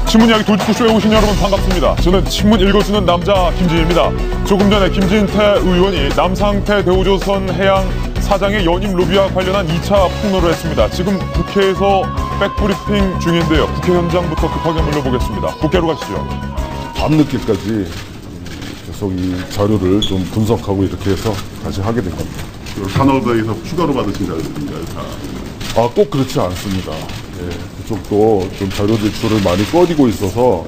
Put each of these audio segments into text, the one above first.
신문 이야기 돌직구쇼에 오신 여러분 반갑습니다. 저는 신문 읽어주는 남자 김진입니다. 조금 전에 김진태 의원이 남상태 대우조선 해양 사장의 연임 로비와 관련한 2차 폭로를 했습니다. 지금 국회에서 백브리핑 중인데요. 국회 현장부터 급하게 물러보겠습니다. 국회로 가시죠. 밤늦게까지 계속 이 자료를 좀 분석하고 이렇게 해서 다시 하게 된 겁니다. 산업부에서 추가로 받으신 자료들인가요? 꼭 그렇지 않습니다. 그쪽도 좀 자료 제출을 많이 꺼리고 있어서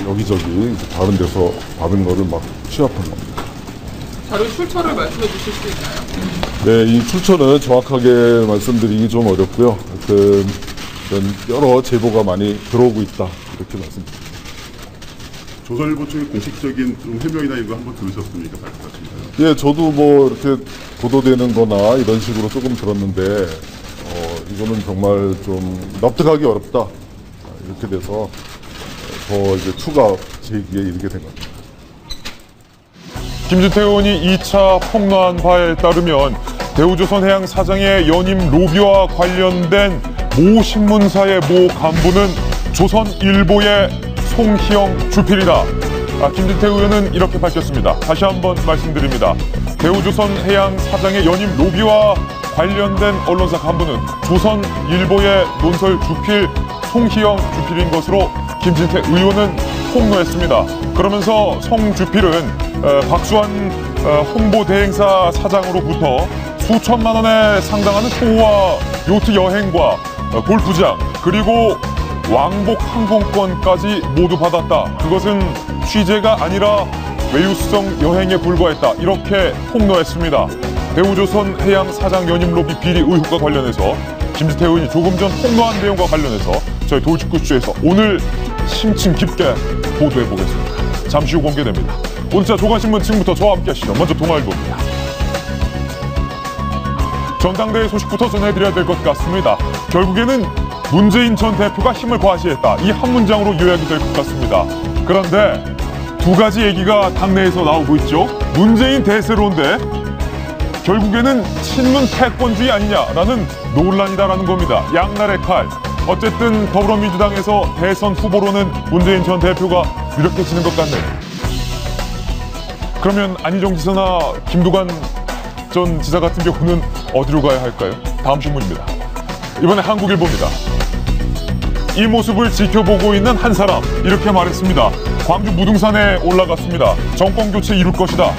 여기저기 이제 다른 데서 받은 거를 막 취합한 겁니다. 자료 출처를 말씀해 주실 수 있나요? 네, 이 출처는 정확하게 말씀드리기 좀 어렵고요. 하여튼 여러 제보가 많이 들어오고 있다 이렇게 말씀드립니다. 조선일보 쪽의 공식적인 좀 해명이나 이거 한번 들으셨습니까? 말씀하십니까? 예, 저도 뭐 이렇게 보도되는 거나 이런 식으로 조금 들었는데 이거는 정말 좀 납득하기 어렵다 이렇게 돼서 더 이제 추가 제기에 이르게 된 겁니다. 김진태 의원이 2차 폭로한 바에 따르면 대우조선 해양 사장의 연임 로비와 관련된 모 신문사의 모 간부는 조선일보의 송희영 주필이다. 김진태 의원은 이렇게 밝혔습니다. 다시 한번 말씀드립니다. 대우조선 해양 사장의 연임 로비와 관련된 언론사 간부는 조선일보의 논설 주필 송희영 주필인 것으로 김진태 의원은 폭로했습니다. 그러면서 송 주필은 박수환 홍보대행사 사장으로부터 수천만 원에 상당하는 토호와 요트 여행과 골프장 그리고 왕복 항공권까지 모두 받았다. 그것은 취재가 아니라 외유성 여행에 불과했다. 이렇게 폭로했습니다. 대우조선 해양 사장 연임 로비 비리 의혹과 관련해서 김진태 의원이 조금 전 폭로한 내용과 관련해서 저희 돌직구쇼에서 오늘 심층 깊게 보도해 보겠습니다. 잠시 후 공개됩니다. 오늘자 조간신문 지금부터 저와 함께 하시죠. 먼저 동아일보입니다. 전당대회 소식부터 전해드려야 될 것 같습니다. 결국에는 문재인 전 대표가 힘을 과시했다. 이 한 문장으로 요약이 될 것 같습니다. 그런데 두 가지 얘기가 당내에서 나오고 있죠. 문재인 대세론데 결국에는 친문 패권주의 아니냐라는 논란이다라는 겁니다. 양날의 칼. 어쨌든 더불어민주당에서 대선 후보로는 문재인 전 대표가 유력해지는 것 같네요. 그러면 안희정 지사나 김두관 전 지사 같은 경우는 어디로 가야 할까요? 다음 신문입니다. 이번에 한국일보입니다. 이 모습을 지켜보고 있는 한 사람 이렇게 말했습니다. 광주 무등산에 올라갔습니다. 정권 교체 이룰 것이다.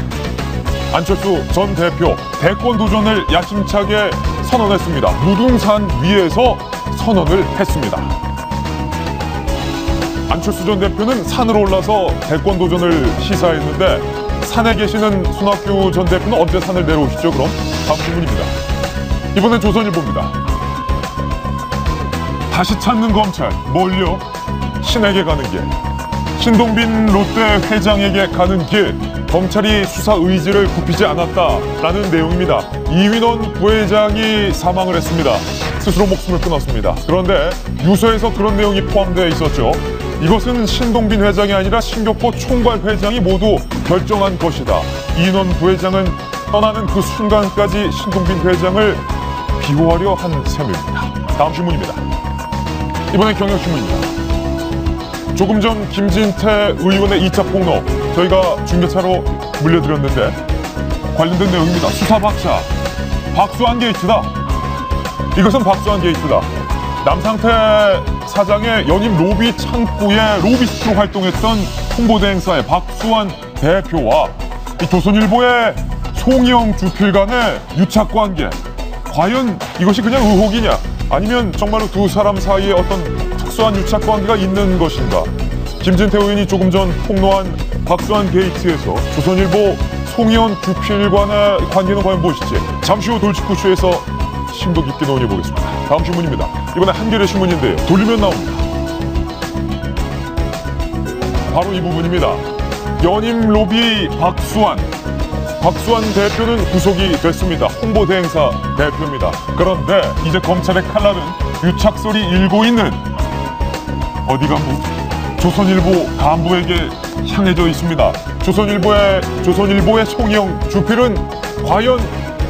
안철수 전 대표 대권 도전을 야심차게 선언했습니다. 무등산 위에서 선언을 했습니다. 안철수 전 대표는 산으로 올라서 대권 도전을 시사했는데 산에 계시는 손학규 전 대표는 언제 산을 내려오시죠? 그럼 다음 신문입니다. 이번엔 조선일보입니다. 다시 찾는 검찰, 뭘요? 신에게 가는 길. 신동빈 롯데 회장에게 가는 길. 검찰이 수사 의지를 굽히지 않았다라는 내용입니다. 이윈원 부회장이 사망을 했습니다. 스스로 목숨을 끊었습니다. 그런데 유서에서 그런 내용이 포함되어 있었죠. 이것은 신동빈 회장이 아니라 신격호 총괄 회장이 모두 결정한 것이다. 이윈원 부회장은 떠나는 그 순간까지 신동빈 회장을 비호하려 한 셈입니다. 다음 신문입니다. 이번엔 경향신문입니다. 조금 전 김진태 의원의 2차 폭로 저희가 중계차로 물려드렸는데 관련된 내용입니다. 수사 박차 박수환 게이트다. 이것은 박수환 게이트다. 남상태 사장의 연임 로비 창구에 로비스트로 활동했던 홍보대행사의 박수환 대표와 이 조선일보의 송희영 주필 간의 유착관계, 과연 이것이 그냥 의혹이냐 아니면 정말로 두 사람 사이에 어떤 특수한 유착관계가 있는 것인가. 김진태 의원이 조금 전 폭로한 박수환 게이트에서 조선일보 송희영 주필관의 관계는 과연 무엇일지 잠시 후 돌직구쇼에서 심도 깊게 논의해보겠습니다. 다음 신문입니다. 이번에 한겨레 신문인데요. 돌리면 나옵니다. 바로 이 부분입니다. 연임 로비 박수환 대표는 구속이 됐습니다. 홍보대행사 대표입니다. 그런데 이제 검찰의 칼날은 유착설이 일고 있는 어디 간부? 조선일보 간부에게 향해져 있습니다. 조선일보의 송희영 주필은 과연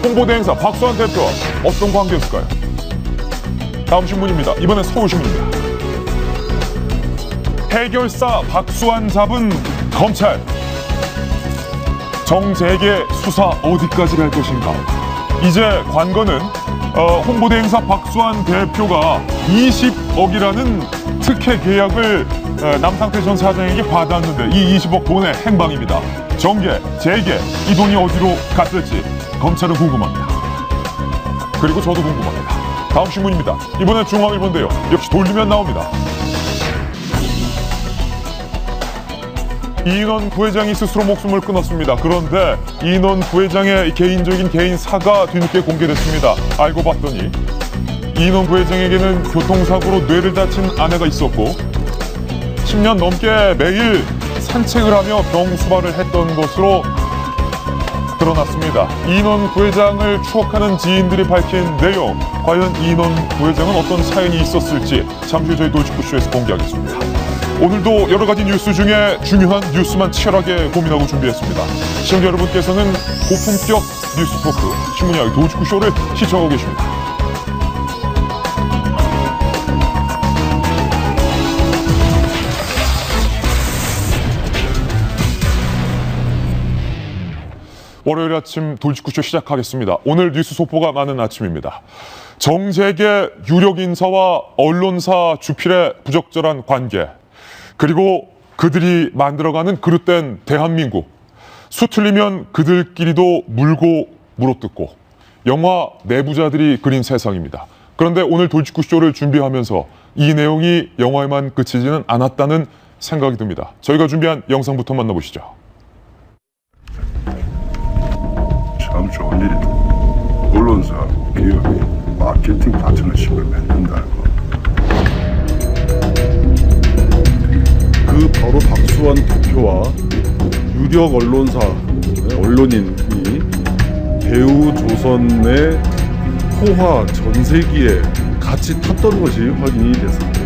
홍보대행사 박수환 대표와 어떤 관계였을까요? 다음 신문입니다. 이번엔 서울신문입니다. 해결사 박수환 잡은 검찰. 정재계 수사 어디까지 갈 것인가? 이제 관건은 홍보대 행사 박수환 대표가 20억이라는 특혜 계약을 남상태 전 사장에게 받았는데 이 20억 돈의 행방입니다. 정계, 재계, 이 돈이 어디로 갔을지 검찰은 궁금합니다. 그리고 저도 궁금합니다. 다음 신문입니다. 이번엔 중앙일보인데요. 역시 돌리면 나옵니다. 이인원 부회장이 스스로 목숨을 끊었습니다. 그런데 이인원 부회장의 개인적인 개인사가 뒤늦게 공개됐습니다. 알고 봤더니 이인원 부회장에게는 교통사고로 뇌를 다친 아내가 있었고 10년 넘게 매일 산책을 하며 병수발을 했던 것으로 드러났습니다. 이인원 부회장을 추억하는 지인들이 밝힌 내용, 과연 이인원 부회장은 어떤 사연이 있었을지 잠시 후 저희 돌직구쇼에서 공개하겠습니다. 오늘도 여러 가지 뉴스 중에 중요한 뉴스만 치열하게 고민하고 준비했습니다. 시청자 여러분께서는 고품격 뉴스 토크 신문 이야기 돌직구쇼를 시청하고 계십니다. 월요일 아침 돌직구쇼 시작하겠습니다. 오늘 뉴스 속보가 많은 아침입니다. 정재계 유력 인사와 언론사 주필의 부적절한 관계, 그리고 그들이 만들어가는 그릇된 대한민국, 수틀리면 그들끼리도 물고 물어뜯고 영화 내부자들이 그린 세상입니다. 그런데 오늘 돌직구쇼를 준비하면서 이 내용이 영화에만 그치지는 않았다는 생각이 듭니다. 저희가 준비한 영상부터 만나보시죠. 참 좋은 일이다. 언론사, 기업이 마케팅 파트너십을 맺는다고. 그 바로 박수환 대표와 유력 언론사, 언론인이 대우조선의 포화 전세기에 같이 탔던 것이 확인이 됐습니다.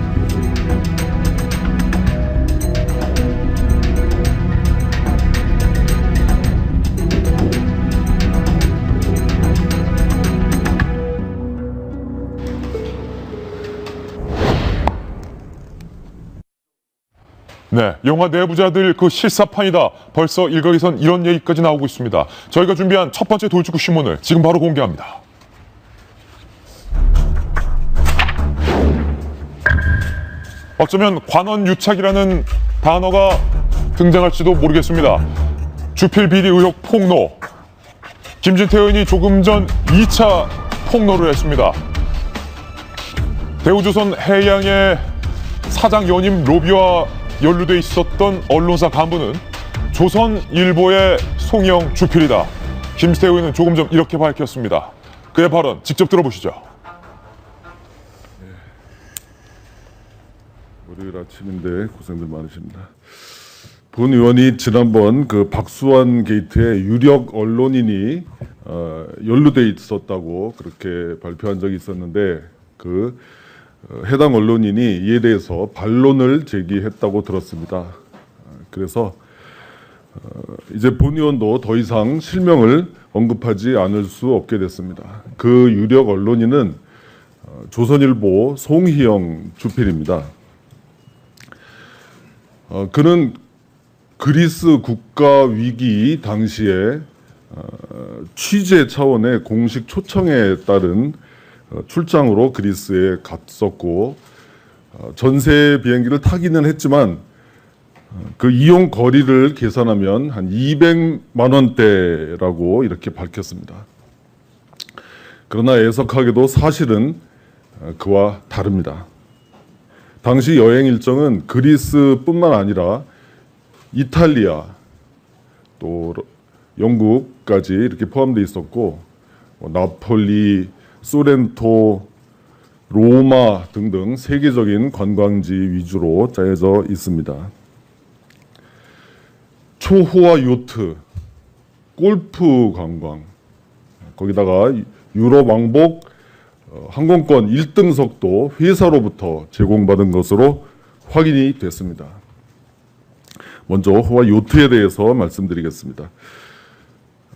네, 영화 내부자들 그 실사판이다. 벌써 일각에선 이런 얘기까지 나오고 있습니다. 저희가 준비한 첫 번째 돌직구 신문을 지금 바로 공개합니다. 어쩌면 관원유착이라는 단어가 등장할지도 모르겠습니다. 주필 비리 의혹 폭로. 김진태 의원이 조금 전 2차 폭로를 했습니다. 대우조선 해양의 사장 연임 로비와 연루돼 있었던 언론사 간부는 조선일보의 송영 주필이다. 김진태 의원은 조금 전 이렇게 밝혔습니다. 그의 발언 직접 들어보시죠. 월요일 아침인데 고생들 많으십니다. 본 의원이 지난번 그 박수환 게이트에 유력 언론인이 연루돼 있었다고 그렇게 발표한 적이 있었는데 그 해당 언론인이 이에 대해서 반론을 제기했다고 들었습니다. 그래서 이제 본 의원도 더 이상 실명을 언급하지 않을 수 없게 됐습니다. 그 유력 언론인은 조선일보 송희영 주필입니다. 그는 그리스 국가 위기 당시에 취재 차원의 공식 초청에 따른 출장으로 그리스에 갔었고 전세 비행기를 타기는 했지만 그 이용 거리를 계산하면 한 200만 원대라고 이렇게 밝혔습니다. 그러나 애석하게도 사실은 그와 다릅니다. 당시 여행 일정은 그리스뿐만 아니라 이탈리아 또 영국까지 이렇게 포함되어 있었고 나폴리, 소렌토, 로마 등등 세계적인 관광지 위주로 짜여져 있습니다. 초호화 요트, 골프 관광, 거기다가 유럽 왕복 항공권 1등석도 회사로부터 제공받은 것으로 확인이 됐습니다. 먼저 호화 요트에 대해서 말씀드리겠습니다.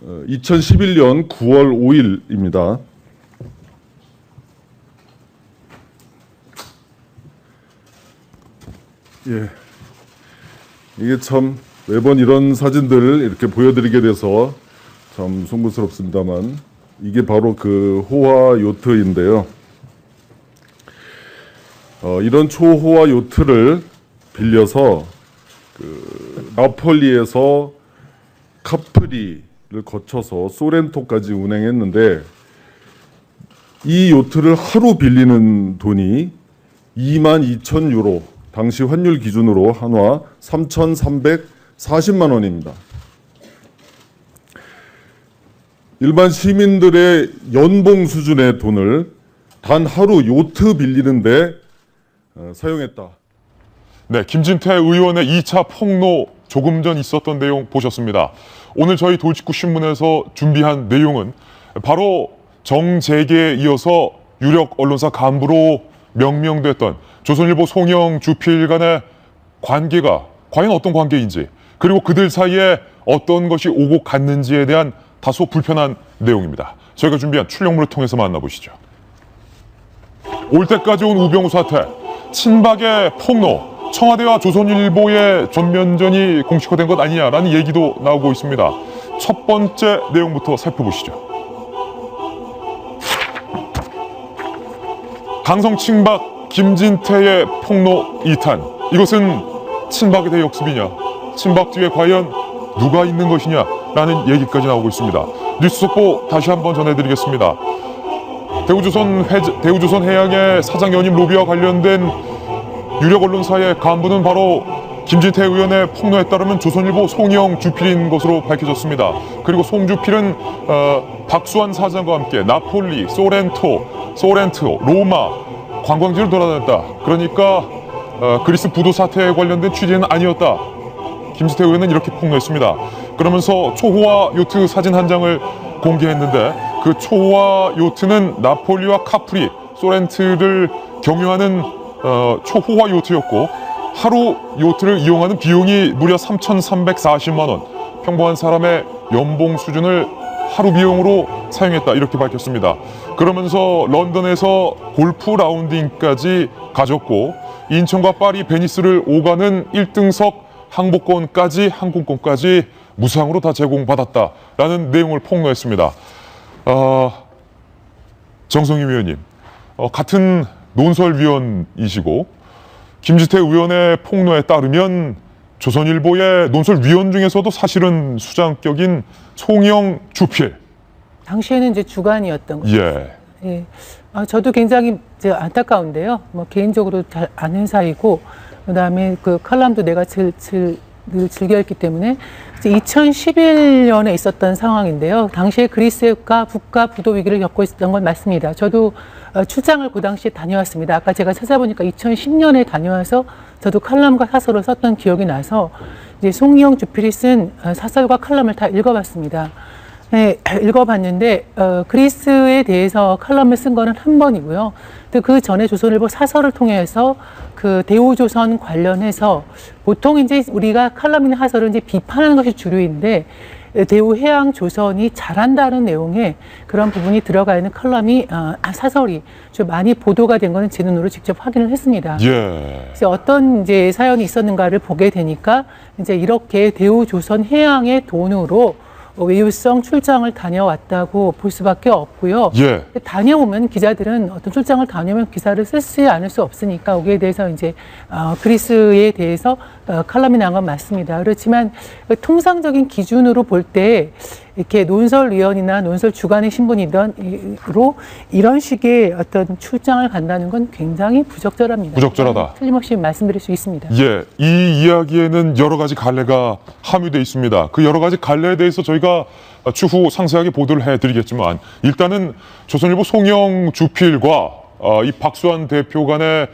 2011년 9월 5일입니다. 예, 이게 참 매번 이런 사진들을 이렇게 보여드리게 돼서 참 송구스럽습니다만 이게 바로 그 호화 요트인데요. 이런 초호화 요트를 빌려서 그 나폴리에서 카프리를 거쳐서 소렌토까지 운행했는데 이 요트를 하루 빌리는 돈이 22,000유로, 당시 환율 기준으로 한화 3,340만 원입니다. 일반 시민들의 연봉 수준의 돈을 단 하루 요트 빌리는데 사용했다. 네, 김진태 의원의 2차 폭로 조금 전 있었던 내용 보셨습니다. 오늘 저희 돌직구 신문에서 준비한 내용은 바로 정재계에 이어서 유력 언론사 간부로 명명됐던 조선일보 송영 주필 간의 관계가 과연 어떤 관계인지, 그리고 그들 사이에 어떤 것이 오고 갔는지에 대한 다소 불편한 내용입니다. 저희가 준비한 출력물을 통해서 만나보시죠. 올 때까지 온 우병우 사태, 친박의 폭로, 청와대와 조선일보의 전면전이 공식화된 것 아니냐라는 얘기도 나오고 있습니다. 첫 번째 내용부터 살펴보시죠. 강성 친박 김진태의 폭로 2탄. 이것은 친박에 대해 역습이냐, 친박 뒤에 과연 누가 있는 것이냐라는 얘기까지 나오고 있습니다. 뉴스 속보 다시 한번 전해드리겠습니다. 대우조선해양의 사장 연임 로비와 관련된 유력 언론사의 간부는 바로 김진태 의원의 폭로에 따르면 조선일보 송영 주필인 것으로 밝혀졌습니다. 그리고 송주필은 박수환 사장과 함께 나폴리, 소렌토, 로마 관광지를 돌아다녔다. 그러니까 그리스 부도 사태에 관련된 취재는 아니었다. 김진태 의원은 이렇게 폭로했습니다. 그러면서 초호화 요트 사진 한 장을 공개했는데 그 초호화 요트는 나폴리와 카프리, 소렌트를 경유하는 초호화 요트였고 하루 요트를 이용하는 비용이 무려 3,340만 원, 평범한 사람의 연봉 수준을 하루 비용으로 사용했다 이렇게 밝혔습니다. 그러면서 런던에서 골프 라운딩까지 가졌고 인천과 파리, 베니스를 오가는 1등석 항공권까지 무상으로 다 제공받았다라는 내용을 폭로했습니다. 정성희 위원님, 같은 논설위원이시고 김진태 의원의 폭로에 따르면 조선일보의 논설위원 중에서도 사실은 수장격인 송영 주필. 당시에는 이제 주간이었던 거죠. 예. 저도 굉장히 이제 안타까운데요. 뭐 개인적으로 잘 아는 사이고, 그다음에 그 칼럼도 내가 늘 즐겨했기 때문에 2011년에 있었던 상황인데요. 당시에 그리스가 국가 부도 위기를 겪고 있었던 건 맞습니다. 저도 출장을 그 당시에 다녀왔습니다. 아까 제가 찾아보니까 2010년에 다녀와서 저도 칼럼과 사설을 썼던 기억이 나서 이제 송영 주필이 쓴 사설과 칼럼을 다 읽어봤습니다. 네, 읽어봤는데 그리스에 대해서 칼럼을 쓴 거는 한 번이고요. 그 전에 조선일보 사설을 통해서 그 대우조선 관련해서 보통 이제 우리가 칼럼이나 사설을 이제 비판하는 것이 주류인데 대우해양조선이 잘한다는 내용의 그런 부분이 들어가 있는 칼럼이 사설이 좀 많이 보도가 된 거는 제 눈으로 직접 확인을 했습니다. 그래서 어떤 이제 사연이 있었는가를 보게 되니까 이제 이렇게 대우조선해양의 돈으로 외유성 출장을 다녀왔다고 볼 수밖에 없고요. 다녀오면 기자들은 어떤 출장을 다녀오면 기사를 쓸 않을 수 없으니까 거기에 대해서 이제 그리스에 대해서 칼럼이 난 건 맞습니다. 그렇지만 통상적인 기준으로 볼 때 이렇게 논설위원이나 논설주간의 신분이던로 이런 식의 어떤 출장을 간다는 건 굉장히 부적절합니다. 부적절하다. 틀림없이 말씀드릴 수 있습니다. 이 이야기에는 여러 가지 갈래가 함유되어 있습니다. 그 여러 가지 갈래에 대해서 저희가 추후 상세하게 보도를 해드리겠지만 일단은 조선일보 송영 주필과 이 박수환 대표 간의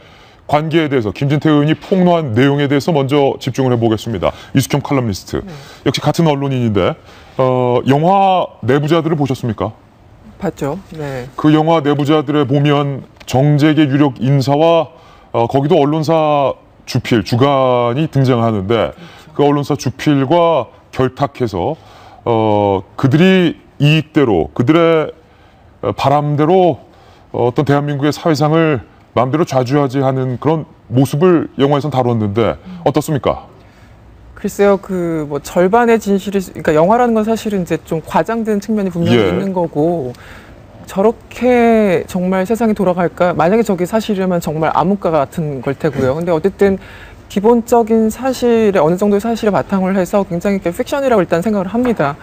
관계에 대해서 김진태 의원이 폭로한 내용에 대해서 먼저 집중을 해보겠습니다. 이숙형 칼럼니스트. 역시 같은 언론인인데 영화 내부자들을 보셨습니까? 봤죠. 네. 그 영화 내부자들에 보면 정재계 유력 인사와 거기도 언론사 주필, 주간이 등장하는데 그 언론사 주필과 결탁해서 그들이 이익대로, 그들의 바람대로 어떤 대한민국의 사회상을 마음대로 좌지우지하는 그런 모습을 영화에서는 다뤘는데 어떻습니까? 글쎄요, 그 뭐 절반의 진실이, 그러니까 영화라는 건 사실은 이제 좀 과장된 측면이 분명히 예. 있는 거고, 저렇게 정말 세상이 돌아갈까? 만약에 저게 사실이라면 정말 암흑과 같은 걸 테고요. 근데 어쨌든 기본적인 사실에 어느 정도의 사실에 바탕을 해서 굉장히 픽션이라고 일단 생각을 합니다.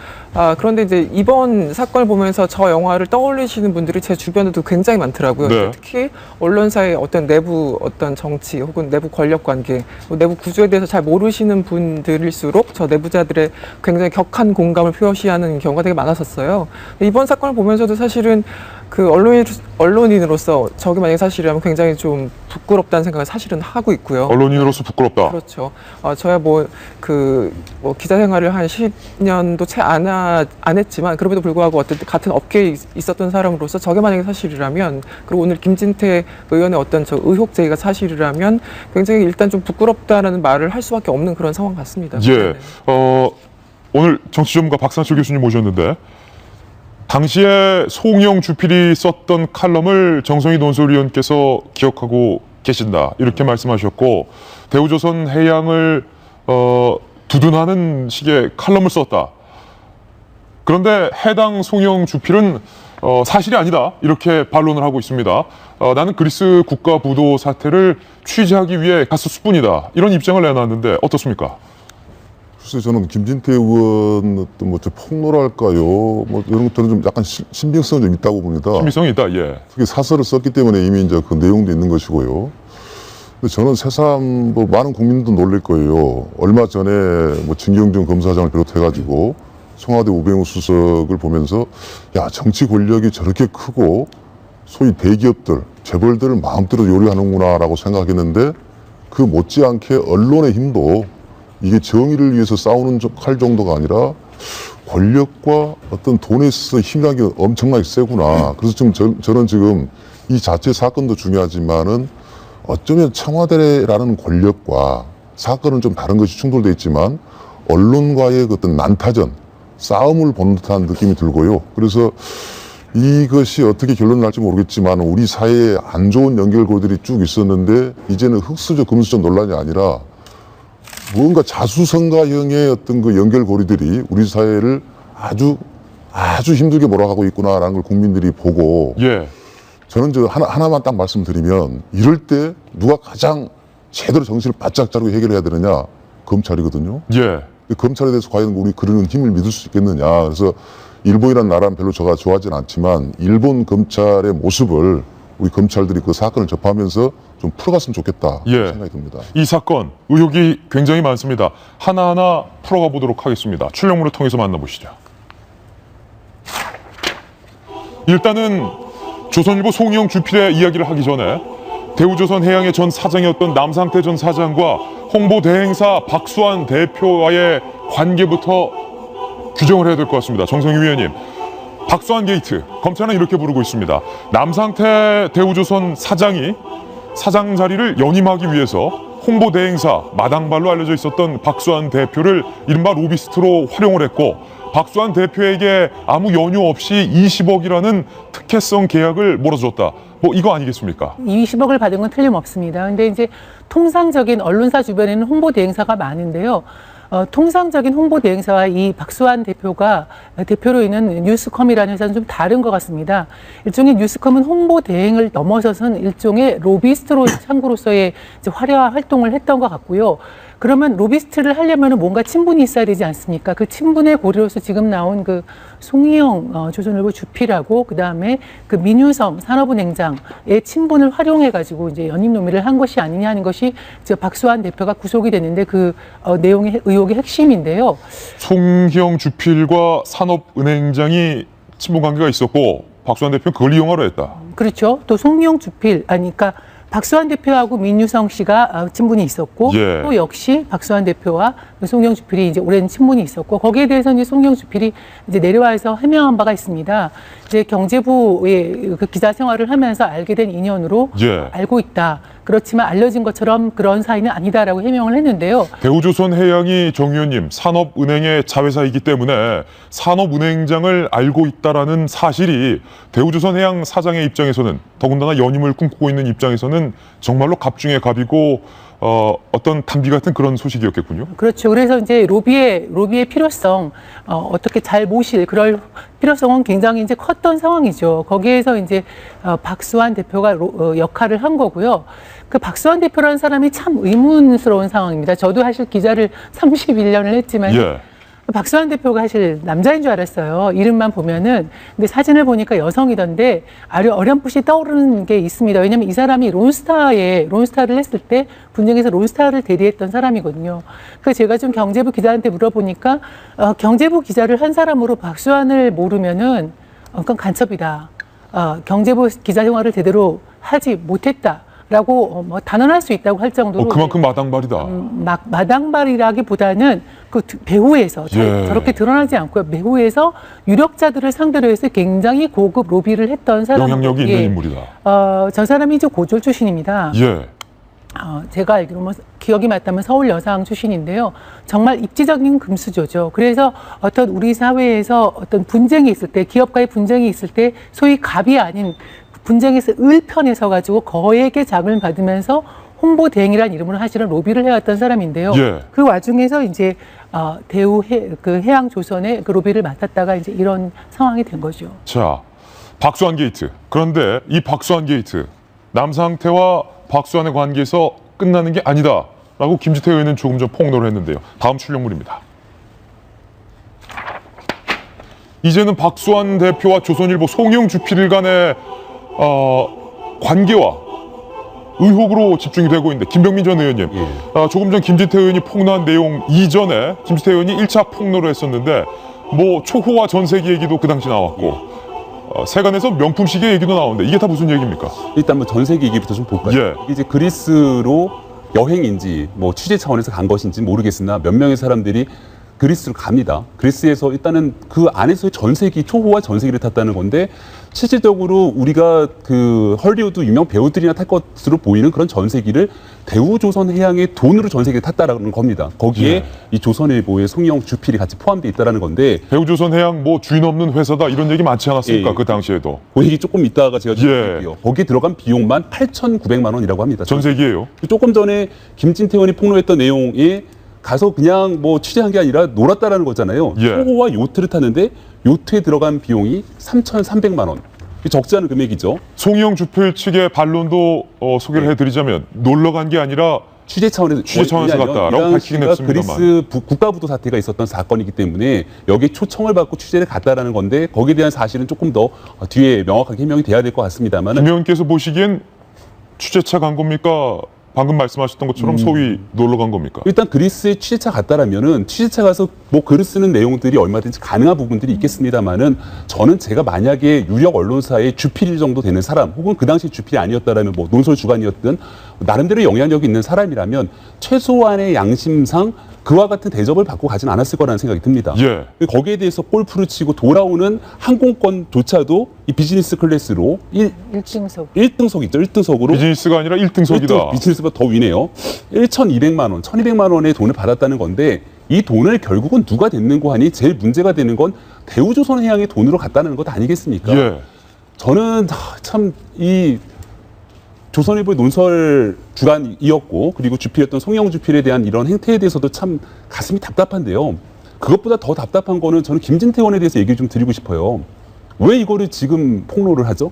그런데 이제 이번 사건을 보면서 저 영화를 떠올리시는 분들이 제 주변에도 굉장히 많더라고요. 네. 특히 언론사의 어떤 내부 어떤 정치 혹은 내부 권력 관계, 뭐 내부 구조에 대해서 잘 모르시는 분들일수록 저 내부자들의 굉장히 격한 공감을 표시하는 경우가 되게 많았었어요. 이번 사건을 보면서도 사실은 그 언론인으로서 저게 만약에 사실이라면 굉장히 좀 부끄럽다는 생각을 사실은 하고 있고요. 언론인으로서 부끄럽다. 그렇죠. 저야 뭐 기자 생활을 한 10년도 채 안 했지만 그럼에도 불구하고 어떤 같은 업계에 있었던 사람으로서 저게 만약에 사실이라면, 그리고 오늘 김진태 의원의 어떤 저 의혹 제기가 사실이라면 굉장히 일단 좀 부끄럽다라는 말을 할 수밖에 없는 그런 상황 같습니다. 예. 네. 오늘 정치전문가 박상철 교수님 모셨는데, 당시에 송영 주필이 썼던 칼럼을 정성희 논설위원께서 기억하고 계신다, 이렇게 말씀하셨고, 대우조선 해양을 두둔하는 식의 칼럼을 썼다. 그런데 해당 송영 주필은 사실이 아니다, 이렇게 반론을 하고 있습니다. 나는 그리스 국가 부도 사태를 취재하기 위해 갔을 뿐이다, 이런 입장을 내놨는데 어떻습니까? 글쎄, 저는 김진태 의원 어떤 뭐 폭로랄까요? 뭐 이런 것들은 좀 약간 신빙성이 좀 있다고 봅니다. 신빙성이 있다. 예. 특히 사설을 썼기 때문에 이미 이제 그 내용도 있는 것이고요. 근데 저는 새삼 뭐 많은 국민도 놀랄 거예요. 얼마 전에 뭐 진경준 검사장을 비롯해가지고 청와대 우병우 수석을 보면서, 야, 정치 권력이 저렇게 크고 소위 대기업들, 재벌들을 마음대로 요리하는구나라고 생각했는데, 그 못지않게 언론의 힘도 이게 정의를 위해서 싸우는 칼 정도가 아니라 권력과 어떤 돈에 있어서 힘이라는 게 엄청나게 세구나. 그래서 지금 저는 지금 이 자체 사건도 중요하지만은 어쩌면 청와대라는 권력과 사건은 좀 다른 것이 충돌돼 있지만 언론과의 어떤 난타전, 싸움을 본 듯한 느낌이 들고요. 그래서 이것이 어떻게 결론 날지 모르겠지만 우리 사회에 안 좋은 연결고리들이 쭉 있었는데 이제는 흑수저 금수저 논란이 아니라 뭔가 자수성가형의 어떤 그 연결고리들이 우리 사회를 아주 힘들게 몰아가고 있구나라는 걸 국민들이 보고, 예. 저는 하나만 딱 말씀드리면, 이럴 때 누가 가장 제대로 정신을 바짝 차리고 해결해야 되느냐? 검찰이거든요. 예. 검찰에 대해서 과연 우리 그런 힘을 믿을 수 있겠느냐? 그래서 일본이라는 나라는 별로 제가 좋아하지는 않지만 일본 검찰의 모습을 우리 검찰들이 그 사건을 접하면서 좀 풀어갔으면 좋겠다, 예. 생각이 듭니다. 이 사건 의혹이 굉장히 많습니다. 하나하나 풀어가 보도록 하겠습니다. 출력물을 통해서 만나보시죠. 일단은 조선일보 송영 주필의 이야기를 하기 전에 대우조선 해양의 전 사장이었던 남상태 전 사장과 홍보 대행사 박수환 대표와의 관계부터 규정을 해야 될 것 같습니다. 정성희 위원님, 박수환 게이트, 검찰은 이렇게 부르고 있습니다. 남상태 대우조선 사장이 사장 자리를 연임하기 위해서 홍보 대행사 마당발로 알려져 있었던 박수환 대표를 이른바 로비스트로 활용을 했고, 박수환 대표에게 아무 연유 없이 20억이라는 특혜성 계약을 몰아줬다. 뭐 이거 아니겠습니까? 20억을 받은 건 틀림없습니다. 근데 이제 통상적인 언론사 주변에는 홍보 대행사가 많은데요. 통상적인 홍보 대행사와 이 박수환 대표가 대표로 있는 뉴스컴이라는 회사는 좀 다른 것 같습니다. 일종의 뉴스컴은 홍보 대행을 넘어서선 일종의 로비스트로 창구로서의 이제 화려한 활동을 했던 것 같고요. 그러면 로비스트를 하려면 뭔가 친분이 있어야 되지 않습니까? 그 친분의 고리로서 지금 나온 그 송희영 조선일보 주필하고 그다음에 그 민유성 산업은행장의 친분을 활용해가지고 이제 연임 노미를 한 것이 아니냐 하는 것이 저 박수환 대표가 구속이 됐는데 그 내용의 의혹의 핵심인데요. 송희영 주필과 산업은행장이 친분 관계가 있었고 박수환 대표는 그걸 이용하려 했다. 그렇죠. 또 송희영 주필, 그러니까 박수환 대표하고 민유성 씨가 친분이 있었고, 예. 또 역시 박수환 대표와 송영 주필이 이제 오랜 친분이 있었고, 거기에 대해서 이제 송영 주필이 이제 내려와서 해명한 바가 있습니다. 이제 경제부의 그 기자 생활을 하면서 알게 된 인연으로 예. 알고 있다. 그렇지만 알려진 것처럼 그런 사이는 아니다라고 해명을 했는데요. 대우조선 해양이 정 의원님 산업은행의 자회사이기 때문에 산업은행장을 알고 있다라는 사실이 대우조선 해양 사장의 입장에서는, 더군다나 연임을 꿈꾸고 있는 입장에서는 정말로 갑 중에 갑이고 어떤 단비 같은 그런 소식이었겠군요. 그렇죠. 그래서 이제 로비의 필요성, 어떻게 잘 모실 그럴 필요성은 굉장히 이제 컸던 상황이죠. 거기에서 이제 박수환 대표가 역할을 한 거고요. 그 박수환 대표라는 사람이 참 의문스러운 상황입니다. 저도 사실 기자를 31년을 했지만 예. 박수환 대표가 사실 남자인 줄 알았어요. 이름만 보면은. 근데 사진을 보니까 여성이던데 어렴풋이 떠오르는 게 있습니다. 왜냐하면 이 사람이 론스타를 했을 때 분쟁에서 론스타를 대리했던 사람이거든요. 그래서 제가 좀 경제부 기자한테 물어보니까 경제부 기자를 한 사람으로 박수환을 모르면은 그건 간첩이다. 경제부 기자 생활을 제대로 하지 못했다. 라고 뭐 단언할 수 있다고 할 정도로 그만큼 마당발이다. 마당발이라기보다는 그 배후에서 예. 저렇게 드러나지 않고요. 배후에서 유력자들을 상대로 해서 굉장히 고급 로비를 했던 사람. 영향력이 있는 인물이다. 저 사람이 이제 고졸 출신입니다. 예. 제가 알기로 기억이 맞다면 서울 여상 출신인데요. 정말 입지적인 금수저죠. 그래서 어떤 우리 사회에서 어떤 분쟁이 있을 때, 기업과의 분쟁이 있을 때 소위 갑이 아닌 분쟁에서 을편에 서가지고 거액의 자금을 받으면서 홍보 대행이라는 이름으로 사실은 로비를 해왔던 사람인데요. 예. 그 와중에서 이제 대우 해양조선의 그 로비를 맡았다가 이제 이런 상황이 된 거죠. 자, 박수환 게이트. 그런데 이 박수환 게이트, 남상태와 박수환의 관계에서 끝나는 게 아니다라고 김지태 의원은 조금 전 폭로를 했는데요. 다음 출력물입니다. 이제는 박수환 대표와 조선일보 송영 주필 간의 관계와 의혹으로 집중이 되고 있는데, 김병민 전 의원님, 조금 전 김지태 의원이 폭로한 내용 이전에 김지태 의원이 1차 폭로를 했었는데 뭐 초호화 전세기 얘기도 그 당시 나왔고 세간에서 명품 시계 얘기도 나오는데 이게 다 무슨 얘기입니까? 일단 뭐 전세기 얘기부터 좀 볼까요? 예. 이제 그리스로 여행인지 뭐 취재 차원에서 간 것인지 모르겠으나 몇 명의 사람들이 그리스로 갑니다. 그리스에서 일단은 그 안에서의 전세기, 초호화 전세기를 탔다는 건데, 실질적으로 우리가 그 헐리우드 유명 배우들이나 탈 것으로 보이는 그런 전세기를 대우조선해양의 돈으로 전세기를 탔다라는 겁니다. 거기에 예. 이 조선일보의 송영 주필이 같이 포함되어 있다는 건데, 대우조선해양 뭐 주인 없는 회사다 이런 얘기 많지 않았습니까? 예. 그 당시에도. 그 얘기 조금 이따가 제가 좀 예. 드릴게요. 거기에 들어간 비용만 8,900만 원이라고 합니다. 전세기예요. 조금 전에 김진태 의원이 폭로했던 내용에 가서 그냥 뭐 취재한 게 아니라 놀았다라는 거잖아요. 예. 초호화 요트를 탔는데 요트에 들어간 비용이 3,300만 원. 적지 않은 금액이죠. 송영 주필 측의 반론도 소개를 해드리자면 놀러 간 게 아니라 취재 차원에서 갔다라고 밝히긴 했습니다만. 그리스 국가부도 사태가 있었던 사건이기 때문에 여기에 초청을 받고 취재를 갔다라는 건데, 거기에 대한 사실은 조금 더 뒤에 명확하게 해명이 돼야 될 것 같습니다만. 김 의원께서 보시기엔 취재차 간 겁니까? 방금 말씀하셨던 것처럼 소위 놀러 간 겁니까? 일단 그리스에 취재차 갔다라면은 취재차 가서 뭐 글을 쓰는 내용들이 얼마든지 가능한 부분들이 있겠습니다만은, 저는 제가 만약에 유력 언론사의 주필 정도 되는 사람, 혹은 그 당시 주필이 아니었다라면 뭐 논설 주간이었든 나름대로 영향력이 있는 사람이라면 최소한의 양심상 그와 같은 대접을 받고 가진 않았을 거라는 생각이 듭니다. 예. 거기에 대해서 골프를 치고 돌아오는 항공권조차도 이 비즈니스 클래스로 1등석이죠. 1등석으로. 비즈니스가 아니라 1등석이다. 비즈니스보다 더 위네요. 1,200만 원, 1,200만 원의 돈을 받았다는 건데, 이 돈을 결국은 누가 냈는고 하니 제일 문제가 되는 건 대우조선해양의 돈으로 갔다는 것 아니겠습니까? 예. 저는 참 이 조선일보의 논설 주간이었고, 그리고 주필이었던 송영 주필에 대한 이런 행태에 대해서도 참 가슴이 답답한데요. 그것보다 더 답답한 거는 저는 김진태 의원에 대해서 얘기를 좀 드리고 싶어요. 왜 이거를 지금 폭로를 하죠?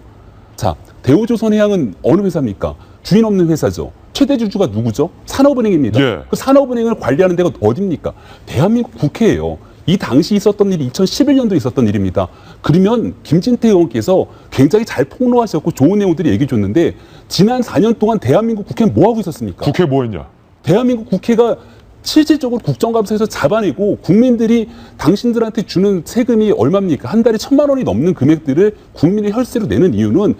자, 대우조선해양은 어느 회사입니까? 주인 없는 회사죠. 최대 주주가 누구죠? 산업은행입니다. 예. 그 산업은행을 관리하는 데가 어디입니까? 대한민국 국회예요. 이 당시 있었던 일이 2011년도에 있었던 일입니다. 그러면 김진태 의원께서 굉장히 잘 폭로하셨고 좋은 내용들이 얘기해 줬는데, 지난 4년 동안 대한민국 국회는 뭐 하고 있었습니까? 국회 뭐 했냐? 대한민국 국회가 실질적으로 국정감사에서 잡아내고 국민들이 당신들한테 주는 세금이 얼마입니까? 한 달에 1,000만 원이 넘는 금액들을 국민의 혈세로 내는 이유는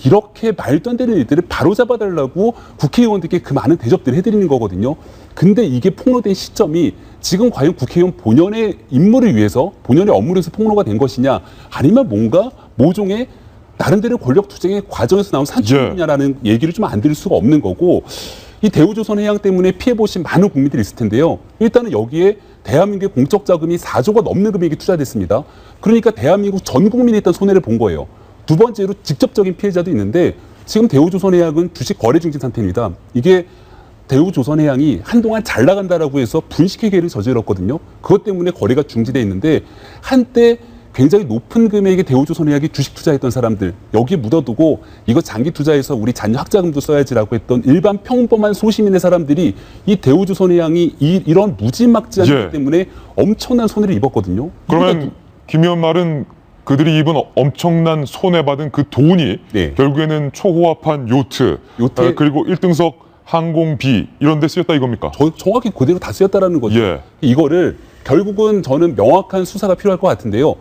이렇게 말도 안 되는 일들을 바로잡아달라고 국회의원들께 그 많은 대접들을 해드리는 거거든요. 근데 이게 폭로된 시점이 지금 과연 국회의원 본연의 임무를 위해서, 본연의 업무를 위해서 폭로가 된 것이냐, 아니면 뭔가 모종의 나름대로 권력 투쟁의 과정에서 나온 산출이냐라는 얘기를 좀 안 드릴 수가 없는 거고, 이 대우조선해양 때문에 피해보신 많은 국민들이 있을 텐데요. 일단은 여기에 대한민국의 공적 자금이 4조가 넘는 금액이 투자됐습니다. 그러니까 대한민국 전 국민이 일단 손해를 본 거예요. 두 번째로 직접적인 피해자도 있는데, 지금 대우조선해양은 주식 거래 중지 상태입니다. 이게 대우조선해양이 한동안 잘 나간다라고 해서 분식회계를 저질렀거든요. 그것 때문에 거래가 중지돼 있는데 한때 굉장히 높은 금액의 대우조선해양이 주식 투자했던 사람들 여기에 묻어두고 이거 장기 투자해서 우리 자녀 학자금도 써야지라고 했던 일반 평범한 소시민의 사람들이 이 대우조선해양이 이런 무지막지한 것 때문에 엄청난 손해를 입었거든요. 그러면 김 의원 말은 그들이 입은 엄청난 손해받은 그 돈이 결국에는 초호화판 요트 그리고 1등석 항공비 이런 데 쓰였다 이겁니까? 정확히 그대로 다 쓰였다라는 거죠. 이거를 결국은 저는 명확한 수사가 필요할 것 같은데요.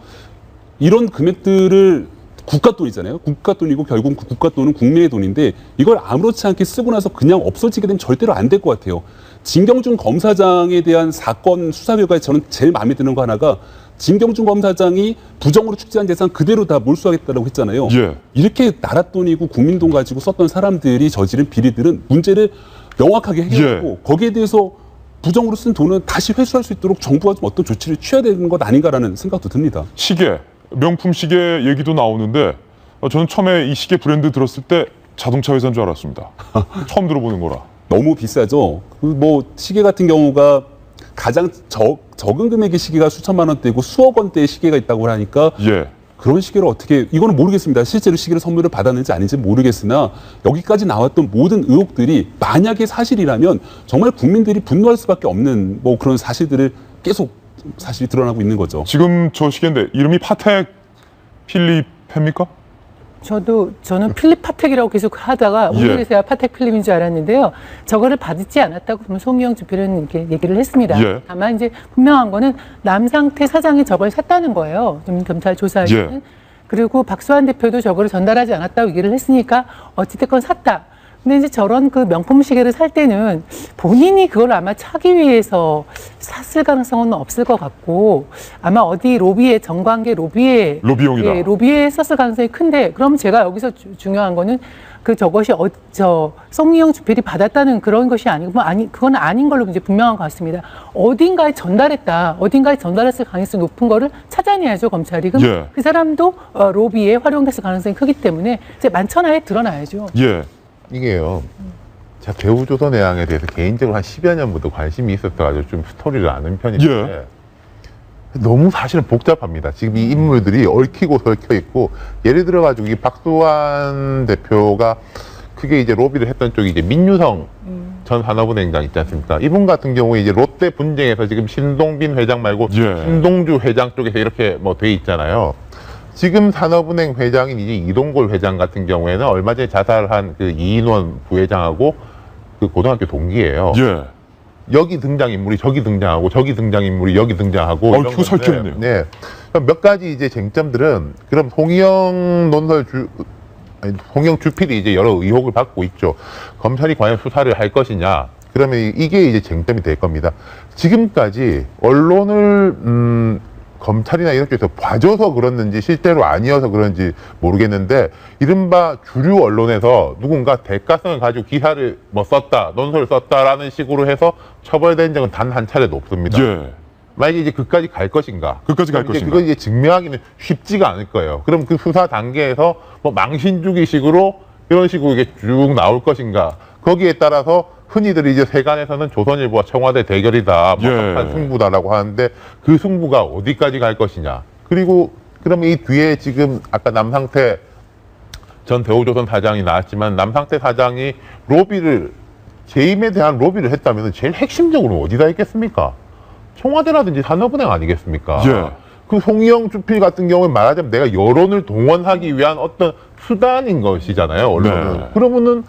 이런 금액들을 국가 돈이잖아요. 국가 돈이고 결국 국가 돈은 국민의 돈인데 이걸 아무렇지 않게 쓰고 나서 그냥 없어지게 되면 절대로 안 될 것 같아요. 진경준 검사장에 대한 사건 수사 결과에 저는 제일 마음에 드는 거 하나가 진경준 검사장이 부정으로 축제한 재산 그대로 다 몰수하겠다고 했잖아요. 이렇게 나라 돈이고 국민 돈 가지고 썼던 사람들이 저지른 비리들은 문제를 명확하게 해결하고 거기에 대해서 부정으로 쓴 돈은 다시 회수할 수 있도록 정부가 좀 어떤 조치를 취해야 되는 것 아닌가라는 생각도 듭니다. 시계, 명품 시계 얘기도 나오는데 저는 처음에 이 시계 브랜드 들었을 때 자동차 회사인 줄 알았습니다. 처음 들어보는 거라. 너무 비싸죠. 뭐 시계 같은 경우가 가장 적은 금액의 시계가 수천만 원대고 수억 원대의 시계가 있다고 하니까 그런 시계를 어떻게 이거는 모르겠습니다. 실제로 시계를 선물을 받았는지 아닌지 모르겠으나 여기까지 나왔던 모든 의혹들이 만약에 사실이라면 정말 국민들이 분노할 수밖에 없는 뭐 그런 사실들을 계속 사실이 드러나고 있는 거죠. 지금 저 시계인데 이름이 파텍 필립입니까? 저는 필립 파텍이라고 계속 하다가 오늘에서야 파텍 필립인 줄 알았는데요. 저거를 받지 않았다고 송미영 주필은 이렇게 얘기를 했습니다. 다만 이제 분명한 거는 남상태 사장이 저걸 샀다는 거예요. 좀 검찰 조사에서는. 그리고 박수환 대표도 저거를 전달하지 않았다고 얘기를 했으니까 어찌됐건 샀다. 근데 이제 저런 그 명품 시계를 살 때는 본인이 그걸 아마 차기 위해서 샀을 가능성은 없을 것 같고 아마 어디 로비에 정관계 로비에 로비용이다. 로비에 썼을 가능성이 큰데 그럼 제가 여기서 중요한 거는 그 저것이 송미영 주필이 받았다는 그런 것이 아니고 그건 아닌 걸로 이제 분명한 것 같습니다. 어딘가에 전달했을 가능성이 높은 거를 찾아내야죠 검찰이. 그럼 그 사람도 로비에 활용됐을 가능성이 크기 때문에 이제 만천하에 드러나야죠. 이게요. 제가 대우조선해양에 대해서 개인적으로 한 10여 년부터 관심이 있었어가지고 좀 스토리를 아는 편인데 너무 사실은 복잡합니다. 지금 이 인물들이 얽히고 설켜 있고 예를 들어가지고 이 박수환 대표가 크게 이제 로비를 했던 쪽이 이제 민유성 전 산업은행장 있지 않습니까? 이분 같은 경우에 이제 롯데 분쟁에서 지금 신동빈 회장 말고 신동주 회장 쪽에서 이렇게 뭐 돼 있잖아요. 지금 산업은행 회장인 이제 이동골 회장 같은 경우에는 얼마 전에 자살한 그 이인원 부회장하고 그 고등학교 동기예요. 여기 등장인물이 저기 등장하고 저기 등장인물이 여기 등장하고 얽히고 설켜있네요. 몇 가지 이제 쟁점들은 그럼 홍영 주필이 이제 여러 의혹을 받고 있죠. 검찰이 과연 수사를 할 것이냐. 그러면 이게 이제 쟁점이 될 겁니다. 지금까지 언론을 검찰이나 이렇게 해서 봐줘서 그렇는지 실제로 아니어서 그런지 모르겠는데 이른바 주류 언론에서 누군가 대가성을 가지고 기사를 뭐 썼다, 논설을 썼다라는 식으로 해서 처벌된 적은 단 한 차례도 없습니다. 만약에 이제 그까지 갈 것인가? 그거 이제 증명하기는 쉽지가 않을 거예요. 그럼 그 수사 단계에서 뭐 망신주기식으로 이런 식으로 이게 쭉 나올 것인가? 거기에 따라서 흔히들 이제 세간에서는 조선일보와 청와대 대결이다, 뭐 한판 승부다라고 하는데 그 승부가 어디까지 갈 것이냐. 그리고 그러면 이 뒤에 지금 아까 남상태 전 대우조선 사장이 나왔지만 남상태 사장이 재임에 대한 로비를 했다면 제일 핵심적으로 어디다 있겠습니까? 청와대라든지 산업은행 아니겠습니까? 그 송희영 주필 같은 경우에 말하자면 내가 여론을 동원하기 위한 어떤 수단인 것이잖아요, 언론은. 그러면은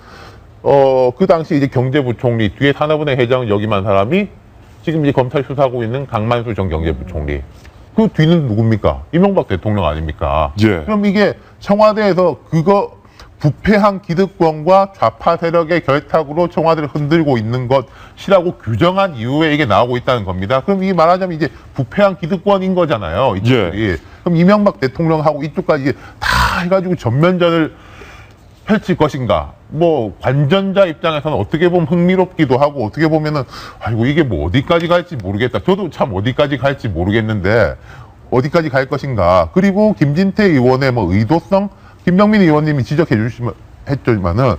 그 당시 이제 경제부총리 뒤에 산업은행 회장을 역임한 사람이 지금 이제 검찰 수사하고 있는 강만수 전 경제부총리. 그 뒤는 누굽니까? 이명박 대통령 아닙니까? 그럼 이게 청와대에서 그거 부패한 기득권과 좌파 세력의 결탁으로 청와대를 흔들고 있는 것이라고 규정한 이후에 이게 나오고 있다는 겁니다. 그럼 이게 말하자면 이제 부패한 기득권인 거잖아요. 이쪽이. 그럼 이명박 대통령하고 이쪽까지 다 해가지고 전면전을 펼칠 것인가. 뭐 관전자 입장에서는 어떻게 보면 흥미롭기도 하고 어떻게 보면은 아이고 이게 뭐 어디까지 갈지 모르겠다. 저도 참 어디까지 갈지 모르겠는데 어디까지 갈 것인가. 그리고 김진태 의원의 뭐 의도성 김병민 의원님이 지적해 주시면 했지만은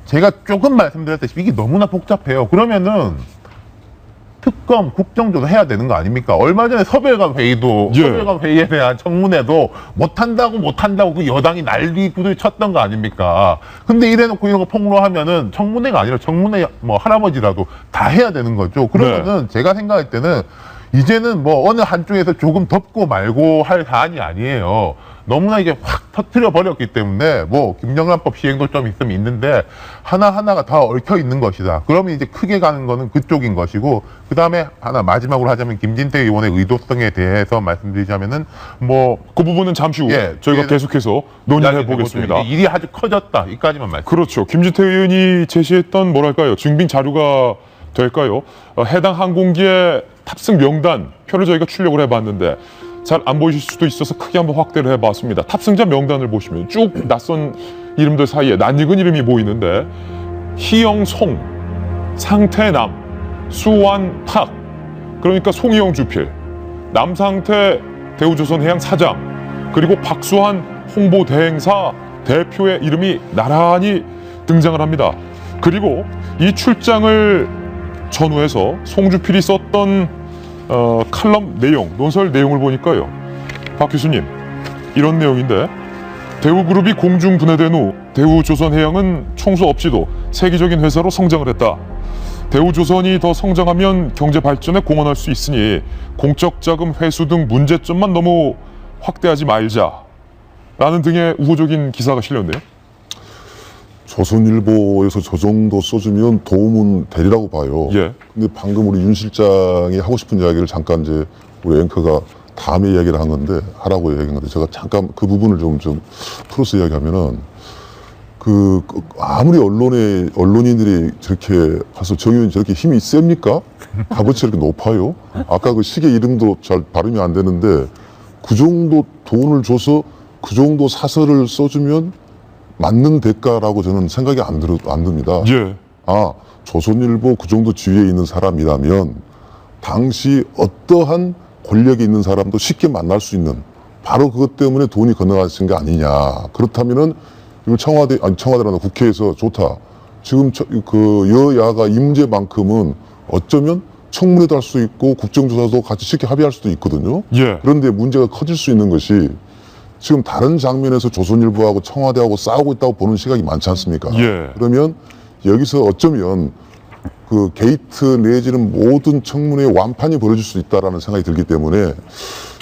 제가 조금 말씀드렸다시피 이게 너무나 복잡해요. 그러면은 특검, 국정조사 해야 되는 거 아닙니까? 얼마 전에 서별관 회의도, 예. 서별관 회의에 대한 청문회도 못한다고 그 여당이 난리 부들 쳤던 거 아닙니까? 근데 이래놓고 이런 거 폭로하면은 청문회가 아니라 청문회 뭐 할아버지라도 다 해야 되는 거죠. 그러면은 제가 생각할 때는 이제는 뭐 어느 한쪽에서 조금 덮고 말고 할 사안이 아니에요. 너무나 이제 확 터트려 버렸기 때문에 뭐 김영란법 시행도 좀 있으면 있는데 하나하나가 다 얽혀 있는 것이다. 그러면 이제 크게 가는 거는 그쪽인 것이고, 그 다음에 하나 마지막으로 하자면 김진태 의원의 의도성에 대해서 말씀드리자면은 뭐 그 부분은 잠시 후 예, 저희가 계속해서 논의해 보겠습니다. 이제 일이 아주 커졌다. 이까지만 말씀. 그렇죠. 김진태 의원이 제시했던 뭐랄까요, 증빙 자료가 될까요? 해당 항공기의 탑승 명단 표를 저희가 출력을 해봤는데 잘 안 보이실 수도 있어서 크게 한번 확대를 해봤습니다. 탑승자 명단을 보시면 쭉 낯선 이름들 사이에 낯익은 이름이 보이는데 희영송, 상태남, 수완탁, 그러니까 송희영 주필, 남상태 대우조선해양 사장, 그리고 박수환 홍보대행사 대표의 이름이 나란히 등장을 합니다. 그리고 이 출장을 전후해서 송주필이 썼던 칼럼 내용, 논설 내용을 보니까요, 박 교수님, 이런 내용인데, 대우그룹이 공중 분해된 후 대우조선해양은 총수 없이도 세계적인 회사로 성장을 했다. 대우조선이 더 성장하면 경제 발전에 공헌할 수 있으니 공적 자금 회수 등 문제점만 너무 확대하지 말자. 라는 등의 우호적인 기사가 실렸네요. 조선일보에서 저 정도 써주면 도움은 되리라고 봐요. 예. 근데 방금 우리 윤 실장이 하고 싶은 이야기를 잠깐 이제 우리 앵커가 다음에 이야기를 한 건데, 하라고 얘기한 건데, 제가 잠깐 그 부분을 좀 풀어서 이야기하면은, 아무리 언론인들이 저렇게 가서 저 의원이 저렇게 힘이 셉니까? 값어치 이렇게 높아요? 아까 그 시계 이름도 잘 발음이 안 되는데, 그 정도 돈을 줘서 그 정도 사설을 써주면 맞는 대가라고 저는 생각이 안 듭니다. 예. 조선일보 그 정도 지위에 있는 사람이라면 당시 어떠한 권력이 있는 사람도 쉽게 만날 수 있는, 바로 그것 때문에 돈이 건너가신 게 아니냐. 그렇다면은 이걸 청와대라는 국회에서 좋다. 지금 그 여야가 이 문제만큼은 어쩌면 청문회도 할 수 있고 국정조사도 같이 쉽게 합의할 수도 있거든요. 예. 그런데 문제가 커질 수 있는 것이, 지금 다른 장면에서 조선일보하고 청와대하고 싸우고 있다고 보는 시각이 많지 않습니까? 예. 그러면 여기서 어쩌면 그 게이트 내지는 모든 청문회의 완판이 벌어질 수 있다라는 생각이 들기 때문에,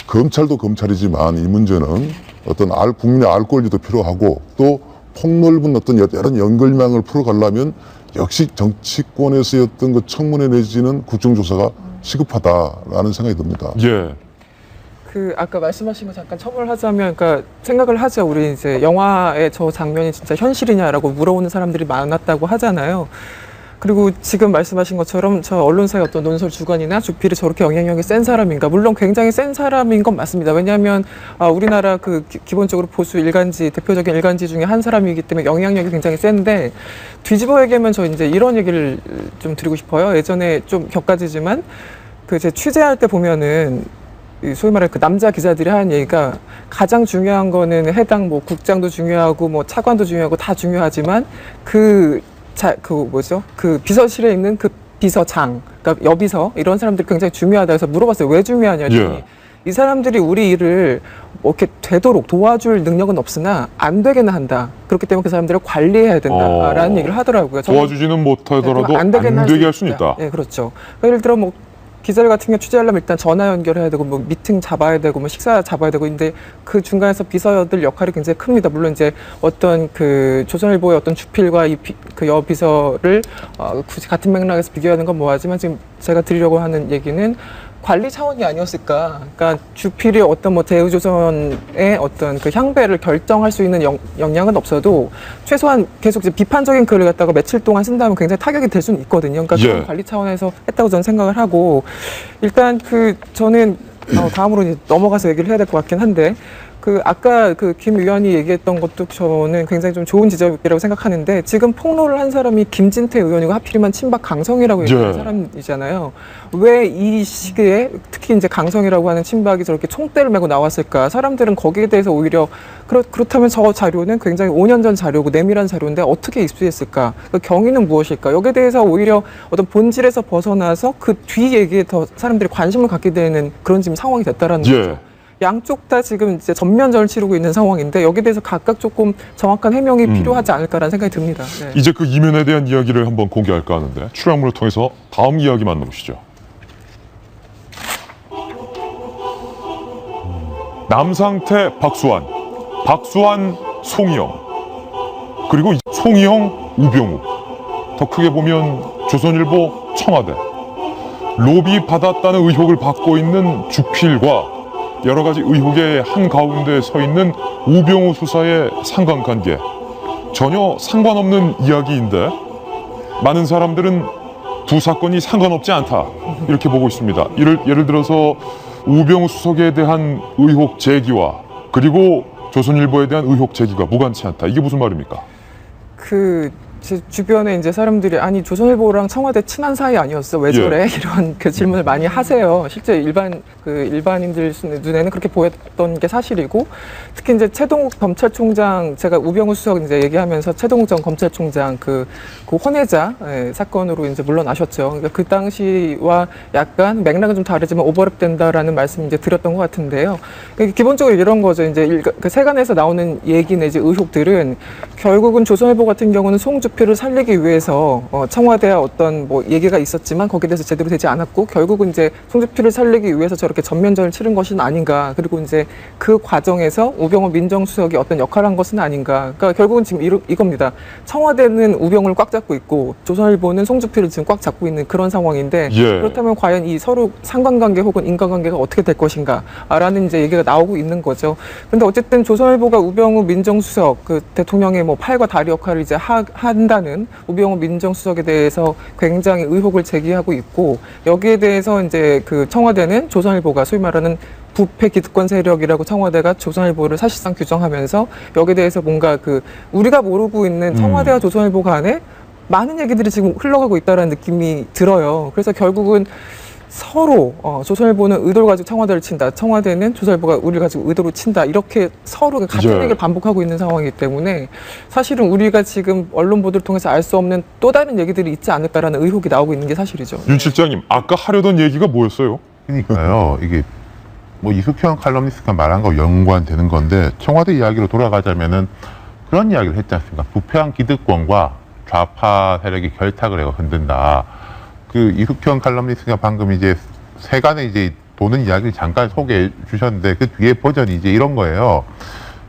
검찰도 검찰이지만 이 문제는 어떤 국민의 알 권리도 필요하고, 또 폭넓은 어떤 여러 연결망을 풀어가려면 역시 정치권에서의 어떤 그 청문회 내지는 국정조사가 시급하다라는 생각이 듭니다. 예. 아까 말씀하신 거 잠깐 첨언을 하자면, 그러니까 생각을 하죠. 우리 이제 영화의 저 장면이 진짜 현실이냐라고 물어오는 사람들이 많았다고 하잖아요. 그리고 지금 말씀하신 것처럼 저 언론사의 어떤 논설 주관이나 주필이 저렇게 영향력이 센 사람인가? 물론 굉장히 센 사람인 건 맞습니다. 왜냐하면 우리나라 기본적으로 보수 일간지, 대표적인 일간지 중에 한 사람이기 때문에 영향력이 굉장히 센데, 뒤집어 얘기하면 저 이제 이런 얘기를 좀 드리고 싶어요. 예전에 좀 격가지지만 제 취재할 때 보면은 소위 말해 그 남자 기자들이 하는 얘기가, 가장 중요한 거는 해당 뭐 국장도 중요하고 뭐 차관도 중요하고 다 중요하지만 그 비서실에 있는 그 비서장, 그러니까 여비서, 이런 사람들이 굉장히 중요하다 해서 물어봤어요. 왜 중요하냐니. 예. 이 사람들이 우리 일을 뭐 이렇게 되도록 도와줄 능력은 없으나 안 되게는 한다. 그렇기 때문에 그 사람들을 관리해야 된다라는 얘기를 하더라고요. 도와주지는 못하더라도 안 되게 되게 할 수는 있다. 네, 그렇죠. 예를 들어 뭐 기자들 같은 경우 취재하려면 일단 전화 연결해야 되고, 뭐 미팅 잡아야 되고, 뭐 식사 잡아야 되고, 근데 그 중간에서 비서들 역할이 굉장히 큽니다. 물론 이제 어떤 조선일보의 어떤 주필과 그 여비서를 굳이 같은 맥락에서 비교하는 건 뭐하지만, 지금 제가 드리려고 하는 얘기는 관리 차원이 아니었을까. 그러니까 주필이 어떤 뭐 대우조선의 어떤 그 향배를 결정할 수 있는 역량은 없어도 최소한 계속 이제 비판적인 글을 갖다가 며칠 동안 쓴다면 굉장히 타격이 될 수는 있거든요. 그러니까 그런 관리 차원에서 했다고 저는 생각을 하고, 일단 저는 다음으로 이제 넘어가서 얘기를 해야 될 것 같긴 한데, 아까 김 의원이 얘기했던 것도 저는 굉장히 좀 좋은 지적이라고 생각하는데 지금 폭로를 한 사람이 김진태 의원이고 하필이면 친박 강성이라고 얘기하는 사람이잖아요. 왜 이 시기에 특히 이제 강성이라고 하는 친박이 저렇게 총대를 메고 나왔을까? 사람들은 거기에 대해서 오히려 그렇다면 저 자료는 굉장히 5년 전 자료고 내밀한 자료인데 어떻게 입수했을까? 그 경위는 무엇일까? 여기에 대해서 오히려 어떤 본질에서 벗어나서 그 뒤 얘기에 더 사람들이 관심을 갖게 되는 그런 지금 상황이 됐다라는 거죠. 양쪽 다 지금 이제 전면전을 치르고 있는 상황인데 여기에 대해서 각각 조금 정확한 해명이 필요하지 않을까라는 생각이 듭니다. 네. 이제 그 이면에 대한 이야기를 한번 공개할까 하는데 출연물을 통해서 다음 이야기 만나보시죠. 남상태, 박수환, 박수환, 송희영, 그리고 송희영, 우병우. 더 크게 보면 조선일보, 청와대. 로비 받았다는 의혹을 받고 있는 주필과 여러 가지 의혹의 한가운데 서 있는 우병우 수사의 상관관계. 전혀 상관없는 이야기인데 많은 사람들은 두 사건이 상관없지 않다 이렇게 보고 있습니다. 예를 들어서 우병우 수석에 대한 의혹 제기와 그리고 조선일보에 대한 의혹 제기가 무관치 않다. 이게 무슨 말입니까? 제 주변에 이제 사람들이 아니 조선일보랑 청와대 친한 사이 아니었어? 왜 저래? 이런 질문을 많이 하세요. 실제 일반인들 눈에는 그렇게 보였던 게 사실이고 특히 이제 최동욱 검찰총장 제가 우병우 수석 이제 얘기하면서 최동욱 전 검찰총장 그 혼외자 사건으로 이제 물러나셨죠. 그러니까 그 당시와 약간 맥락은 좀 다르지만 오버랩된다라는 말씀 이제 드렸던 것 같은데요. 그러니까 기본적으로 이런 거죠. 이제 그 세간에서 나오는 얘기 내지 의혹들은 결국은 조선일보 같은 경우는 송주표를 살리기 위해서 청와대와 어떤 뭐 얘기가 있었지만 거기에 대해서 제대로 되지 않았고 결국은 이제 송주표를 살리기 위해서 저렇게 전면전을 치른 것은 아닌가. 그리고 이제 그 과정에서 우병우 민정수석이 어떤 역할을 한 것은 아닌가. 그러니까 결국은 지금 이겁니다. 청와대는 우병우를 꽉 잡고 있고 조선일보는 송주표를 지금 꽉 잡고 있는 그런 상황인데 그렇다면 과연 이 서로 상관관계 혹은 인과관계가 어떻게 될 것인가라는 이제 얘기가 나오고 있는 거죠. 그런데 어쨌든 조선일보가 우병우 민정수석 그 대통령의 뭐 팔과 다리 역할을 이제 한다는 우병우 민정수석에 대해서 굉장히 의혹을 제기하고 있고 여기에 대해서 이제 그 청와대는 조선일보가 소위 말하는 부패 기득권 세력이라고 청와대가 조선일보를 사실상 규정하면서 여기에 대해서 뭔가 우리가 모르고 있는 청와대와 조선일보 간에 많은 얘기들이 지금 흘러가고 있다는 느낌이 들어요. 그래서 결국은 서로 조선일보는 의도를 가지고 청와대를 친다. 청와대는 조선일보가 우리를 가지고 의도로 친다. 이렇게 서로 같은 얘기를 반복하고 있는 상황이기 때문에 사실은 우리가 지금 언론 보도를 통해서 알 수 없는 또 다른 얘기들이 있지 않을까라는 의혹이 나오고 있는 게 사실이죠. 윤 실장님, 아까 하려던 얘기가 뭐였어요? 그러니까요. 이게 뭐 이숙현 칼럼니스트가 말한 거 연관되는 건데 청와대 이야기로 돌아가자면은 그런 이야기를 했지 않습니까? 부패한 기득권과 좌파 세력이 결탁을 해서 흔든다. 그 이숙현 칼럼니스트가 방금 이제 세간에 이제 도는 이야기를 잠깐 소개해 주셨는데 그 뒤에 버전이 이제 이런 거예요.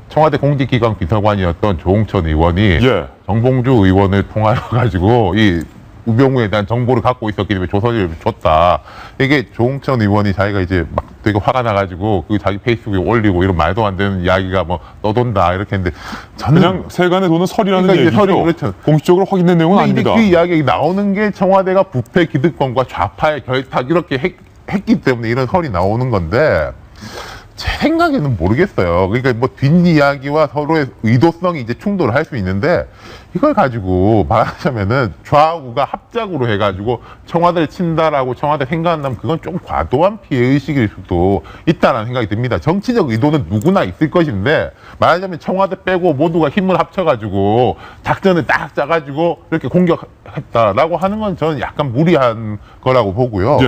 청와대 공직기관 비서관이었던 조홍천 의원이 정봉주 의원을 통하여 가지고 이 우병우에 대한 정보를 갖고 있었기 때문에 조선일보에 줬다. 이게 조홍천 의원이 자기가 이제 막 되게 화가 나가지고 그 자기 페이스북에 올리고 이런 말도 안 되는 이야기가 뭐 떠돈다 이렇게 했는데 저는 그냥 세간에 도는 설이라는 그러니까 얘기죠. 그렇죠. 공식적으로 확인된 내용은 아닙니다. 그 이야기 나오는 게 청와대가 부패 기득권과 좌파의 결탁 이렇게 했기 때문에 이런 설이 나오는 건데 제 생각에는 모르겠어요. 그러니까 뭐 뒷이야기와 서로의 의도성이 이제 충돌을 할 수 있는데 이걸 가지고 말하자면은 좌우가 합작으로 해가지고 청와대를 친다라고 청와대 생각한다면 그건 좀 과도한 피해의식일 수도 있다는 생각이 듭니다. 정치적 의도는 누구나 있을 것인데 말하자면 청와대 빼고 모두가 힘을 합쳐가지고 작전을 딱 짜가지고 이렇게 공격했다라고 하는 건 저는 약간 무리한 거라고 보고요.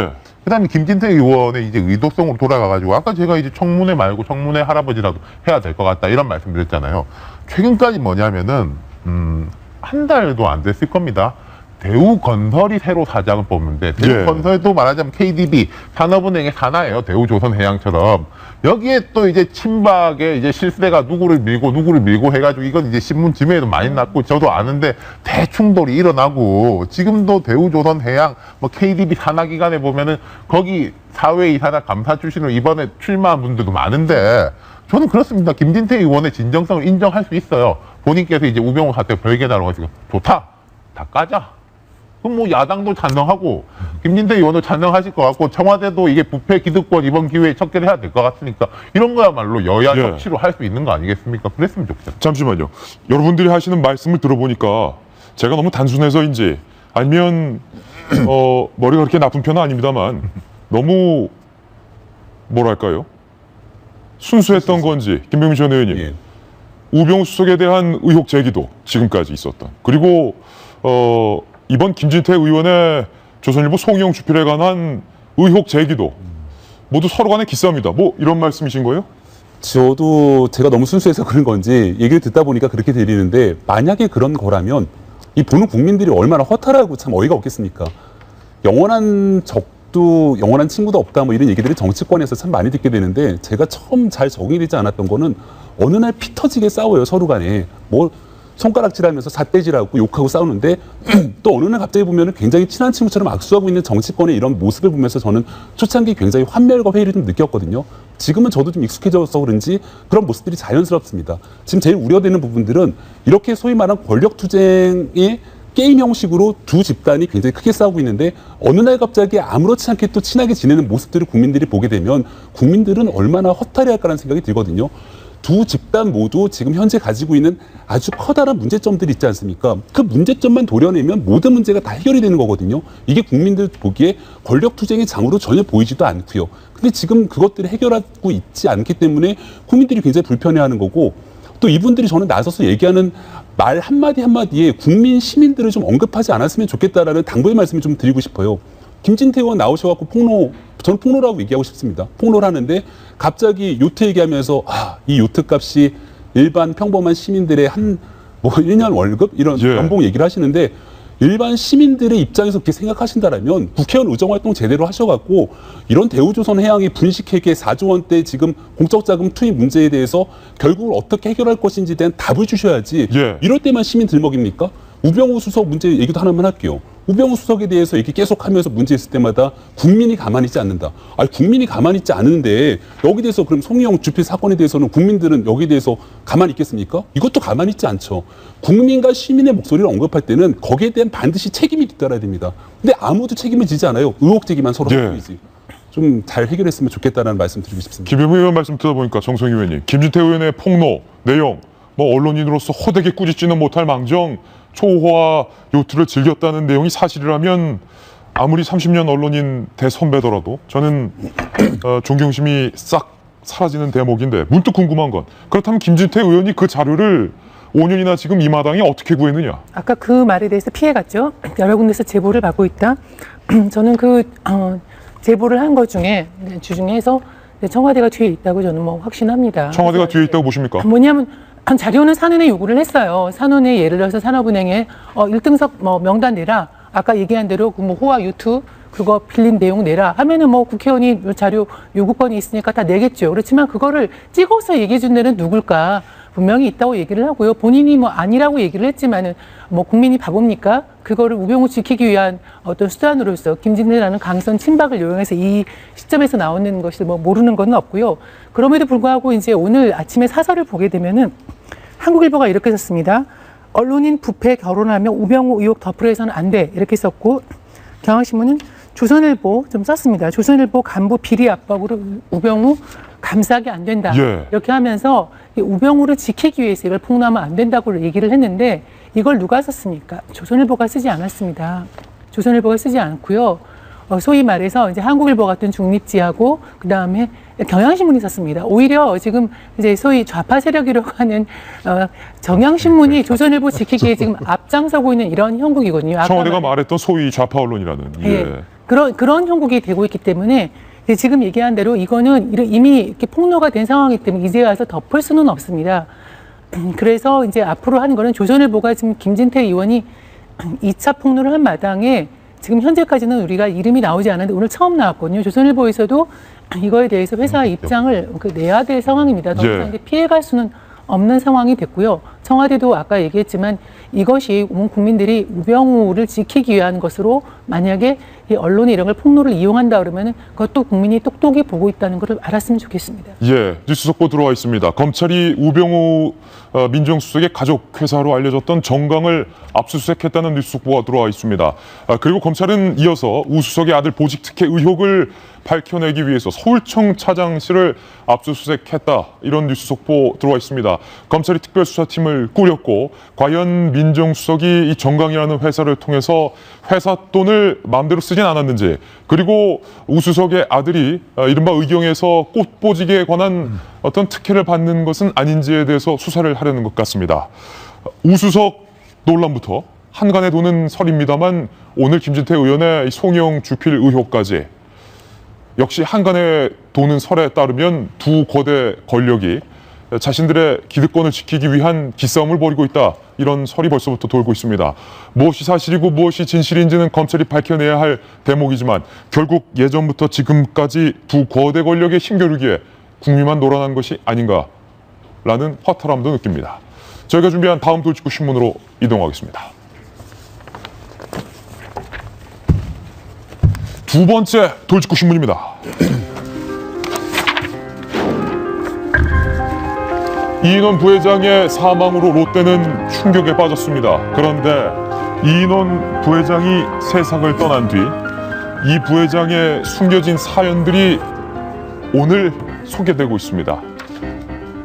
그다음에 김진태 의원의 이제 의도성으로 돌아가가지고 아까 제가 이제 청문회 말고 청문회 할아버지라도 해야 될 것 같다 이런 말씀드렸잖아요. 최근까지 뭐냐면은 한 달도 안 됐을 겁니다. 대우건설이 새로 사장을 뽑는데 대우건설도 말하자면 KDB 산업은행의 산하예요. 대우조선해양처럼 여기에 또 이제 친박의 이제 실세가 누구를 밀고 해가지고 이건 이제 신문 지면에도 많이 났고 저도 아는데 대충돌이 일어나고 지금도 대우조선해양 뭐 KDB 산하기관에 보면은 거기 사회이사나 감사 출신으로 이번에 출마한 분들도 많은데 저는 그렇습니다. 김진태 의원의 진정성을 인정할 수 있어요. 본인께서 이제 우병우 사태 별개다라고 해서 좋다. 다 까자. 그럼 뭐 야당도 찬성하고 김진태 의원도 찬성하실 것 같고 청와대도 이게 부패 기득권 이번 기회에 척결을 해야 될 것 같으니까 이런 거야말로 여야 예. 협치로 할 수 있는 거 아니겠습니까? 그랬으면 좋겠어요. 잠시만요. 여러분들이 하시는 말씀을 들어보니까 제가 너무 단순해서인지 아니면 머리가 그렇게 나쁜 편은 아닙니다만 너무 뭐랄까요? 순수했던 건지 김병민 전 의원님 예. 우병우 수석에 대한 의혹 제기도 지금까지 있었던 그리고 이번 김진태 의원의 조선일보 송희영 주필에 관한 의혹 제기도 모두 서로 간에 기싸움이다. 뭐 이런 말씀이신 거예요? 저도 제가 너무 순수해서 그런 건지 얘기를 듣다 보니까 그렇게 들리는데 만약에 그런 거라면 이 보는 국민들이 얼마나 허탈하고 참 어이가 없겠습니까? 영원한 적도 영원한 친구도 없다 뭐 이런 얘기들이 정치권에서 참 많이 듣게 되는데 제가 처음 잘 적응이 되지 않았던 거는 어느 날 피 터지게 싸워요 서로 간에 뭐 손가락질하면서 삿대질하고 욕하고 싸우는데 또 어느 날 갑자기 보면은 굉장히 친한 친구처럼 악수하고 있는 정치권의 이런 모습을 보면서 저는 초창기 굉장히 환멸과 회의를 좀 느꼈거든요. 지금은 저도 좀 익숙해져서 그런지 그런 모습들이 자연스럽습니다. 지금 제일 우려되는 부분들은 이렇게 소위 말하는 권력 투쟁의 게임 형식으로 두 집단이 굉장히 크게 싸우고 있는데 어느 날 갑자기 아무렇지 않게 또 친하게 지내는 모습들을 국민들이 보게 되면 국민들은 얼마나 허탈해할까라는 생각이 들거든요. 두 집단 모두 지금 현재 가지고 있는 아주 커다란 문제점들이 있지 않습니까? 그 문제점만 도려내면 모든 문제가 다 해결이 되는 거거든요. 이게 국민들 보기에 권력투쟁의 장으로 전혀 보이지도 않고요. 근데 지금 그것들을 해결하고 있지 않기 때문에 국민들이 굉장히 불편해하는 거고 또 이분들이 저는 나서서 얘기하는 말 한마디 한마디에 국민, 시민들을 좀 언급하지 않았으면 좋겠다라는 당부의 말씀을 좀 드리고 싶어요. 김진태 의원 나오셔갖고 저는 폭로라고 얘기하고 싶습니다. 폭로를 하는데 갑자기 요트 얘기하면서 이 요트 값이 일반 평범한 시민들의 뭐 1년 월급 이런 예. 연봉 얘기를 하시는데 일반 시민들의 입장에서 그렇게 생각하신다라면 국회의원 의정활동 제대로 하셔갖고 이런 대우조선해양의 분식회계 4조 원대 지금 공적자금 투입 문제에 대해서 결국은 어떻게 해결할 것인지에 대한 답을 주셔야지 예. 이럴 때만 시민 들먹입니까? 우병우 수석 문제 얘기도 하나만 할게요. 우병우 수석에 대해서 얘기 계속하면서 문제 있을 때마다 국민이 가만히 있지 않는다. 아니 국민이 가만히 있지 않은데 여기 대해서 그럼 송희영 주필 사건에 대해서는 국민들은 여기에 대해서 가만히 있겠습니까? 이것도 가만히 있지 않죠. 국민과 시민의 목소리를 언급할 때는 거기에 대한 반드시 책임이 뒤따라야 됩니다. 근데 아무도 책임을 지지 않아요. 의혹 제기만 서로 예. 하고이지. 좀 잘 해결했으면 좋겠다는 말씀 드리고 싶습니다. 김병민 의원 말씀 들어보니까 정성희 의원님 김진태 의원의 폭로 내용 뭐 언론인으로서 호되게 꾸짖지는 못할 망정 초호화 요트를 즐겼다는 내용이 사실이라면 아무리 30년 언론인 대선배더라도 저는 존경심이 싹 사라지는 대목인데 문득 궁금한 건 그렇다면 김진태 의원이 그 자료를 5년이나 지금 이 마당에 어떻게 구했느냐? 아까 그 말에 대해서 피해갔죠. 여러 군데서 제보를 받고 있다. 저는 제보를 한 것 주중에서 청와대가 뒤에 있다고 저는 뭐 확신합니다. 청와대가 뒤에 있다고 보십니까? 뭐냐면 자료는 산은에 요구를 했어요. 산은에 예를 들어서 산업은행에 1등석 명단 내라. 아까 얘기한 대로 뭐 호화 요트 그거 빌린 내용 내라 하면은 뭐 국회의원이 자료 요구권이 있으니까 다 내겠죠. 그렇지만 그거를 찍어서 얘기해 준 데는 누굴까? 분명히 있다고 얘기를 하고요. 본인이 뭐 아니라고 얘기를 했지만은 뭐 국민이 바보입니까? 그거를 우병우 지키기 위한 어떤 수단으로서 김진태라는 강선 친박을 이용해서 이 시점에서 나오는 것이 뭐 모르는 건 없고요. 그럼에도 불구하고 이제 오늘 아침에 사설을 보게 되면은 한국일보가 이렇게 썼습니다. 언론인 부패 결혼하며 우병우 의혹 덮으려서는 안 돼. 이렇게 썼고 경향신문은 조선일보 좀 썼습니다. 조선일보 간부 비리 압박으로 우병우 감싸기 안 된다. 예. 이렇게 하면서 우병우를 지키기 위해서 이걸 폭로하면 안 된다고 얘기를 했는데 이걸 누가 썼습니까? 조선일보가 쓰지 않았습니다. 조선일보가 쓰지 않고요. 소위 말해서 이제 한국일보 같은 중립지하고 그 다음에 경향신문이 썼습니다. 오히려 지금 이제 소위 좌파 세력이라고 하는 경향신문이 조선일보 지키기에 지금 앞장서고 있는 이런 형국이거든요. 청와대가 말했던 소위 좌파 언론이라는. 예. 그런 형국이 되고 있기 때문에 지금 얘기한 대로 이거는 이미 이렇게 폭로가 된 상황이기 때문에 이제 와서 덮을 수는 없습니다. 그래서 이제 앞으로 하는 거는 조선일보가 지금 김진태 의원이 2차 폭로를 한 마당에 지금 현재까지는 우리가 이름이 나오지 않았는데 오늘 처음 나왔거든요. 조선일보에서도 이거에 대해서 회사 입장을 내야 될 상황입니다. 더 이상 이제 피해갈 수는 없는 상황이 됐고요. 청와대도 아까 얘기했지만 이것이 온 국민들이 우병우를 지키기 위한 것으로 만약에 이 언론이 이런 걸 폭로를 이용한다 그러면 그것도 국민이 똑똑히 보고 있다는 것을 알았으면 좋겠습니다. 예, 뉴스 속보 들어와 있습니다. 검찰이 우병우 민정수석의 가족 회사로 알려졌던 정강을 압수수색했다는 뉴스 속보가 들어와 있습니다. 그리고 검찰은 이어서 우 수석의 아들 보직 특혜 의혹을 밝혀내기 위해서 서울청 차장실을 압수수색했다, 이런 뉴스 속보 들어와 있습니다. 검찰이 특별수사팀을 꾸렸고 과연 민정수석이 이 정강이라는 회사를 통해서 회사 돈을 마음대로 쓰진 않았는지, 그리고 우 수석의 아들이 이른바 의경에서 꽃보직에 관한 어떤 특혜를 받는 것은 아닌지에 대해서 수사를 하려는 것 같습니다. 우 수석 논란부터 한간에 도는 설입니다만 오늘 김진태 의원의 송영 주필 의혹까지 역시 한간에 도는 설에 따르면 두 거대 권력이 자신들의 기득권을 지키기 위한 기싸움을 벌이고 있다, 이런 설이 벌써부터 돌고 있습니다. 무엇이 사실이고 무엇이 진실인지는 검찰이 밝혀내야 할 대목이지만 결국 예전부터 지금까지 두 거대 권력의 힘겨루기에 국민만 놀아난 것이 아닌가라는 허탈함도 느낍니다. 저희가 준비한 다음 돌직구 신문으로 이동하겠습니다. 두 번째 돌직구 신문입니다. 이인원 부회장의 사망으로 롯데는 충격에 빠졌습니다. 그런데 이인원 부회장이 세상을 떠난 뒤 이 부회장의 숨겨진 사연들이 오늘 소개되고 있습니다.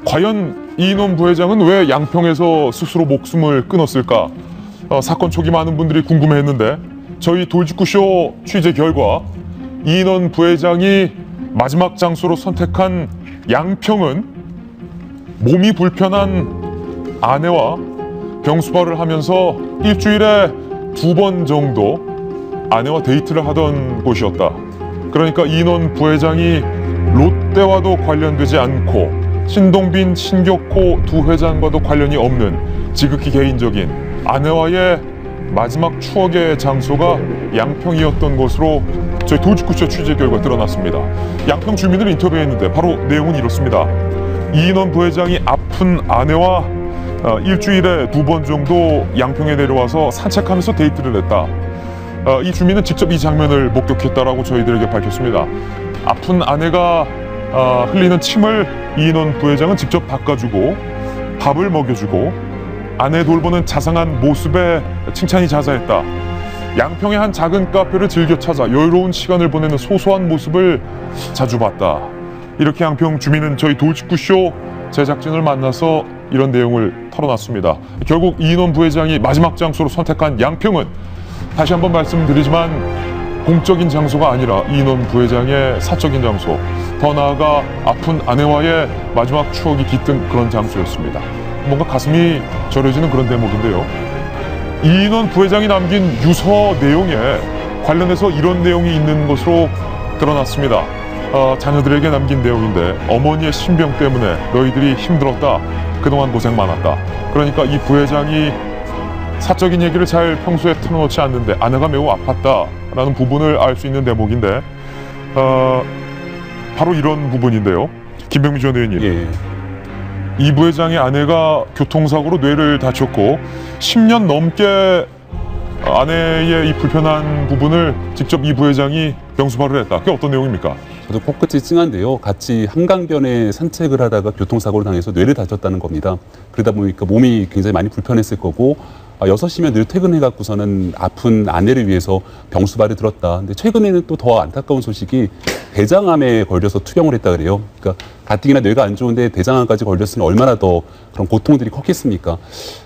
과연 이인원 부회장은 왜 양평에서 스스로 목숨을 끊었을까? 사건 초기 많은 분들이 궁금해했는데 저희 돌직구쇼 취재 결과 이인원 부회장이 마지막 장소로 선택한 양평은 몸이 불편한 아내와 병수발을 하면서 일주일에 2번 정도 아내와 데이트를 하던 곳이었다. 그러니까 이인원 부회장이 롯데와도 관련되지 않고 신동빈, 신격호 두 회장과도 관련이 없는 지극히 개인적인 아내와의 마지막 추억의 장소가 양평이었던 것으로 저희 돌직구쇼 취재 결과 드러났습니다. 양평 주민을 인터뷰했는데 바로 내용은 이렇습니다. 이인원 부회장이 아픈 아내와 일주일에 2번 정도 양평에 내려와서 산책하면서 데이트를 했다. 이 주민은 직접 이 장면을 목격했다라고 저희들에게 밝혔습니다. 아픈 아내가 흘리는 침을 이인원 부회장은 직접 닦아주고 밥을 먹여주고 아내 돌보는 자상한 모습에 칭찬이 자자했다. 양평의 한 작은 카페를 즐겨 찾아 여유로운 시간을 보내는 소소한 모습을 자주 봤다. 이렇게 양평 주민은 저희 돌직구쇼 제작진을 만나서 이런 내용을 털어놨습니다. 결국 이인원 부회장이 마지막 장소로 선택한 양평은 다시 한번 말씀드리지만 공적인 장소가 아니라 이인원 부회장의 사적인 장소, 더 나아가 아픈 아내와의 마지막 추억이 깃든 그런 장소였습니다. 뭔가 가슴이 저려지는 그런 대목인데요. 이인원 부회장이 남긴 유서 내용에 관련해서 이런 내용이 있는 것으로 드러났습니다. 자녀들에게 남긴 내용인데 어머니의 신병 때문에 너희들이 힘들었다. 그동안 고생 많았다. 그러니까 이 부회장이 사적인 얘기를 잘 평소에 털어놓지 않는데 아내가 매우 아팠다라는 부분을 알 수 있는 대목인데 바로 이런 부분인데요. 김병미 전 의원님. 예. 이 부회장의 아내가 교통사고로 뇌를 다쳤고 10년 넘게 아내의 이 불편한 부분을 직접 이 부회장이 병수발을 했다. 그게 어떤 내용입니까? 저도 코끝이 찡한데요. 같이 한강변에 산책을 하다가 교통사고를 당해서 뇌를 다쳤다는 겁니다. 그러다 보니까 몸이 굉장히 많이 불편했을 거고 6시면 늘 퇴근해갖고서는 아픈 아내를 위해서 병수발을 들었다. 근데 최근에는 또 더 안타까운 소식이 대장암에 걸려서 투병을 했다 그래요. 그러니까 가뜩이나 뇌가 안 좋은데 대장암까지 걸렸으면 얼마나 더 그런 고통들이 컸겠습니까?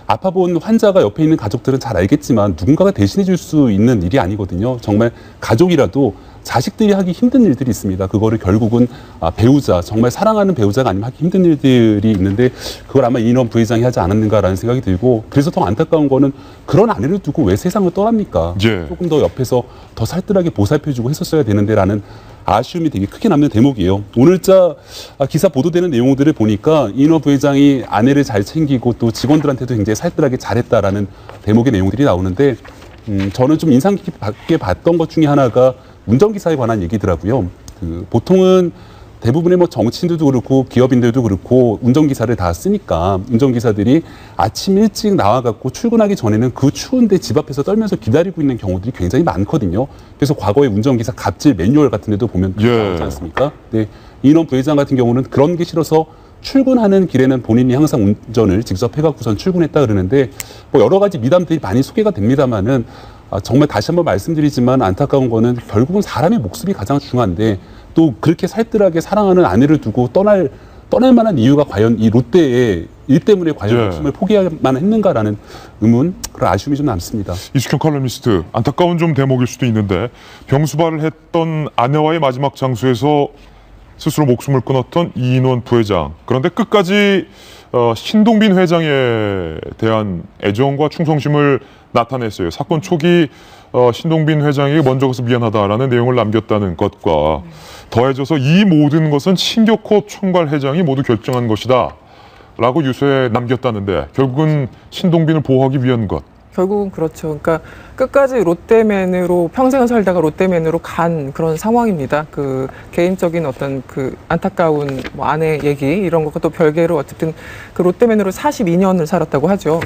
아파본 환자가 옆에 있는 가족들은 잘 알겠지만 누군가가 대신해 줄 수 있는 일이 아니거든요. 정말 가족이라도 자식들이 하기 힘든 일들이 있습니다. 그거를 결국은 배우자, 정말 사랑하는 배우자가 아니면 하기 힘든 일들이 있는데 그걸 아마 이인원 부회장이 하지 않았는가라는 생각이 들고, 그래서 더 안타까운 거는 그런 아내를 두고 왜 세상을 떠납니까? 예. 조금 더 옆에서 더 살뜰하게 보살펴주고 했었어야 되는데라는 아쉬움이 되게 크게 남는 대목이에요. 오늘자 기사 보도되는 내용들을 보니까 이인원 부회장이 아내를 잘 챙기고 또 직원들한테도 굉장히 살뜰하게 잘했다라는 대목의 내용들이 나오는데 저는 좀 인상 깊게 봤던 것 중에 하나가 운전기사에 관한 얘기더라고요. 보통은 대부분의 뭐 정치인들도 그렇고 기업인들도 그렇고 운전기사를 다 쓰니까 운전기사들이 아침 일찍 나와갖고 출근하기 전에는 그 추운데 집 앞에서 떨면서 기다리고 있는 경우들이 굉장히 많거든요. 그래서 과거에 운전기사 갑질 매뉴얼 같은 데도 보면 나오지 않습니까? 네, 이인원 부회장 같은 경우는 그런 게 싫어서 출근하는 길에는 본인이 항상 운전을 직접 해갖고선 출근했다 그러는데 뭐 여러 가지 미담들이 많이 소개가 됩니다만은 정말 다시 한번 말씀드리지만 안타까운 거는 결국은 사람의 목숨이 가장 중요한데 또 그렇게 살뜰하게 사랑하는 아내를 두고 떠날 만한 이유가 과연 이 롯데의 일 때문에 과연 목숨을 포기할만 했는가라는 의문, 그런 아쉬움이 좀 남습니다. 이숙현 칼럼니스트, 안타까운 좀 대목일 수도 있는데 병수발을 했던 아내와의 마지막 장소에서 스스로 목숨을 끊었던 이인원 부회장. 그런데 끝까지 신동빈 회장에 대한 애정과 충성심을 나타냈어요. 사건 초기 신동빈 회장에게 먼저 가서 미안하다라는 내용을 남겼다는 것과 더해져서 이 모든 것은 신격호 총괄 회장이 모두 결정한 것이다 라고 유서에 남겼다는데 결국은 신동빈을 보호하기 위한 것. 결국은 그렇죠. 그러니까 끝까지 롯데맨으로 평생을 살다가 롯데맨으로 간 그런 상황입니다. 그 개인적인 어떤 그 안타까운 뭐 아내 얘기 이런 것과 또 별개로 어쨌든 그 롯데맨으로 42년을 살았다고 하죠.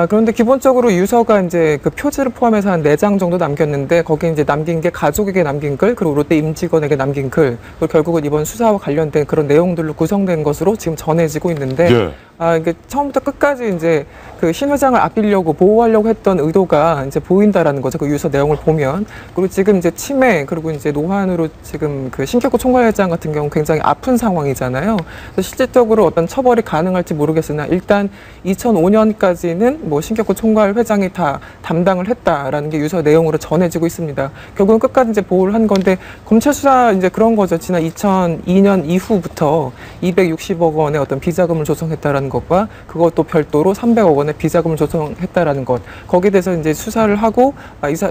그런데 기본적으로 유서가 이제 그 표지를 포함해서 한 4장 정도 남겼는데 거기에 이제 남긴 게 가족에게 남긴 글, 그리고 롯데 임직원에게 남긴 글, 그리고 결국은 이번 수사와 관련된 그런 내용들로 구성된 것으로 지금 전해지고 있는데 이게 처음부터 끝까지 이제 그 신 회장을 아끼려고 보호하려고 했던 의도가 이제 보인다라는 거죠. 그 유서 내용을 보면. 그리고 지금 이제 치매 그리고 이제 노환으로 지금 그 신격호 총괄회장 같은 경우 굉장히 아픈 상황이잖아요. 그래서 실질적으로 어떤 처벌이 가능할지 모르겠으나 일단 2005년까지는 뭐 신격호 총괄회장이 다 담당을 했다라는 게 유서 내용으로 전해지고 있습니다. 결국은 끝까지 이제 보호를 한 건데 검찰 수사 이제 그런 거죠. 지난 2002년 이후부터 260억 원의 어떤 비자금을 조성했다라는 것과 그것도 별도로 300억 원의 비자금을 조성했다라는 것. 거기에 대해서 이제 수사를 하고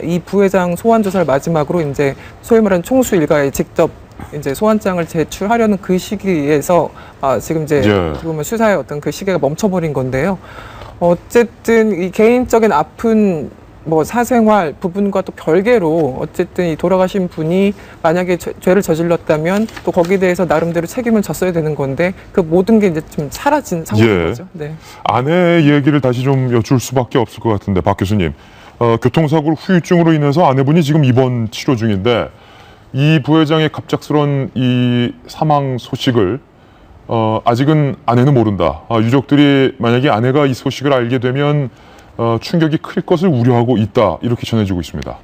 이 부회장 소환 조사를 마지막으로 이제 소위 말하는 총수 일가에 직접 이제 소환장을 제출하려는 그 시기에서 지금 이제 어떻게 보면 수사의 어떤 그 시기가 멈춰버린 건데요. 어쨌든 이 개인적인 아픈 뭐 사생활 부분과 또 별개로 어쨌든 이 돌아가신 분이 만약에 죄를 저질렀다면 또 거기에 대해서 나름대로 책임을 졌어야 되는 건데 그 모든 게 이제 좀 사라진 상황인 거죠. 네. 아내의 얘기를 다시 좀 여쭐 수밖에 없을 것 같은데 박 교수님, 교통사고 후유증으로 인해서 아내분이 지금 입원 치료 중인데 이 부회장의 갑작스런 이 사망 소식을 아직은 아내는 모른다. 유족들이 만약에 아내가 이 소식을 알게 되면 충격이 클 것을 우려하고 있다. 이렇게 전해지고 있습니다.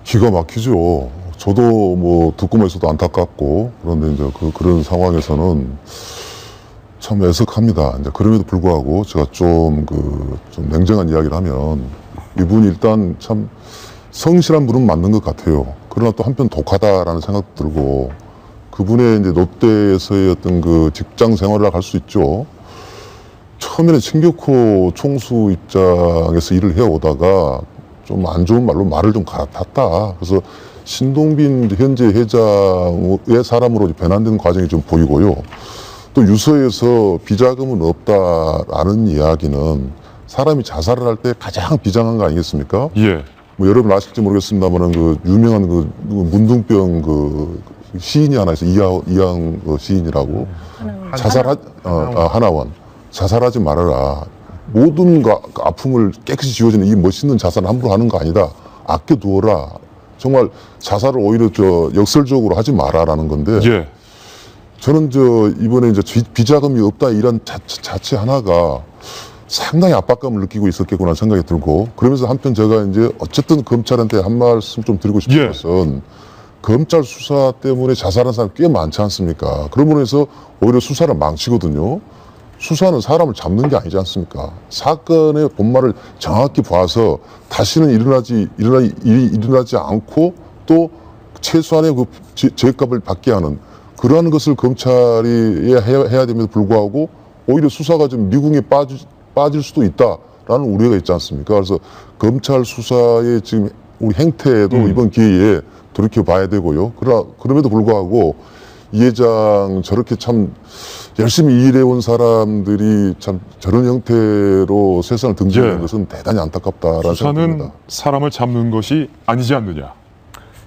기가 막히죠. 저도 뭐 듣고만 있어도 안타깝고 그런데 이제 그런 상황에서는 참 애석합니다. 이제 그럼에도 불구하고 제가 좀 냉정한 이야기를 하면 이분이 일단 참 성실한 분은 맞는 것 같아요. 그러나 또 한편 독하다라는 생각도 들고 그분의 이제 롯데에서의 어떤 그 직장 생활을 할 수 있죠. 처음에는 신격호 총수 입장에서 일을 해오다가 좀 안 좋은 말로 말을 좀 갈아탔다. 그래서 신동빈 현재 회장의 사람으로 변환되는 과정이 좀 보이고요. 또 유서에서 비자금은 없다라는 이야기는 사람이 자살을 할 때 가장 비장한 거 아니겠습니까? 뭐 여러분 아실지 모르겠습니다만은 그 유명한 그 문둥병 그 시인이 하나 있어요. 이양 시인이라고. 하나원. 자살하지 말아라. 모든 아픔을 깨끗이 지워지는 이 멋있는 자살을 함부로 하는 거 아니다. 아껴두어라. 정말 자살을 오히려 역설적으로 하지 마라라는 건데. 저는 이번에 이제 비자금이 없다 이런 자체 하나가 상당히 압박감을 느끼고 있었겠구나 생각이 들고 그러면서 한편 제가 이제 어쨌든 검찰한테 한 말씀 좀 드리고 싶은 것은 검찰 수사 때문에 자살한 사람 꽤 많지 않습니까? 그러므로 해서 오히려 수사를 망치거든요. 수사는 사람을 잡는 게 아니지 않습니까? 사건의 본말을 정확히 봐서 다시는 일어나지 않고 또 최소한의 그 죄값을 받게 하는 그러한 것을 검찰이 해야 됨에도 불구하고 오히려 수사가 좀 미궁에 빠질 수도 있다라는 우려가 있지 않습니까? 그래서 검찰 수사의 지금 우리 행태에도 이번 기회에 돌이켜봐야 되고요. 그럼에도 불구하고 이 회장 저렇게 참 열심히 일해온 사람들이 참 저런 형태로 세상을 등지는 것은 대단히 안타깝다라는 생각입니다. 수사는 사람을 잡는 것이 아니지 않느냐.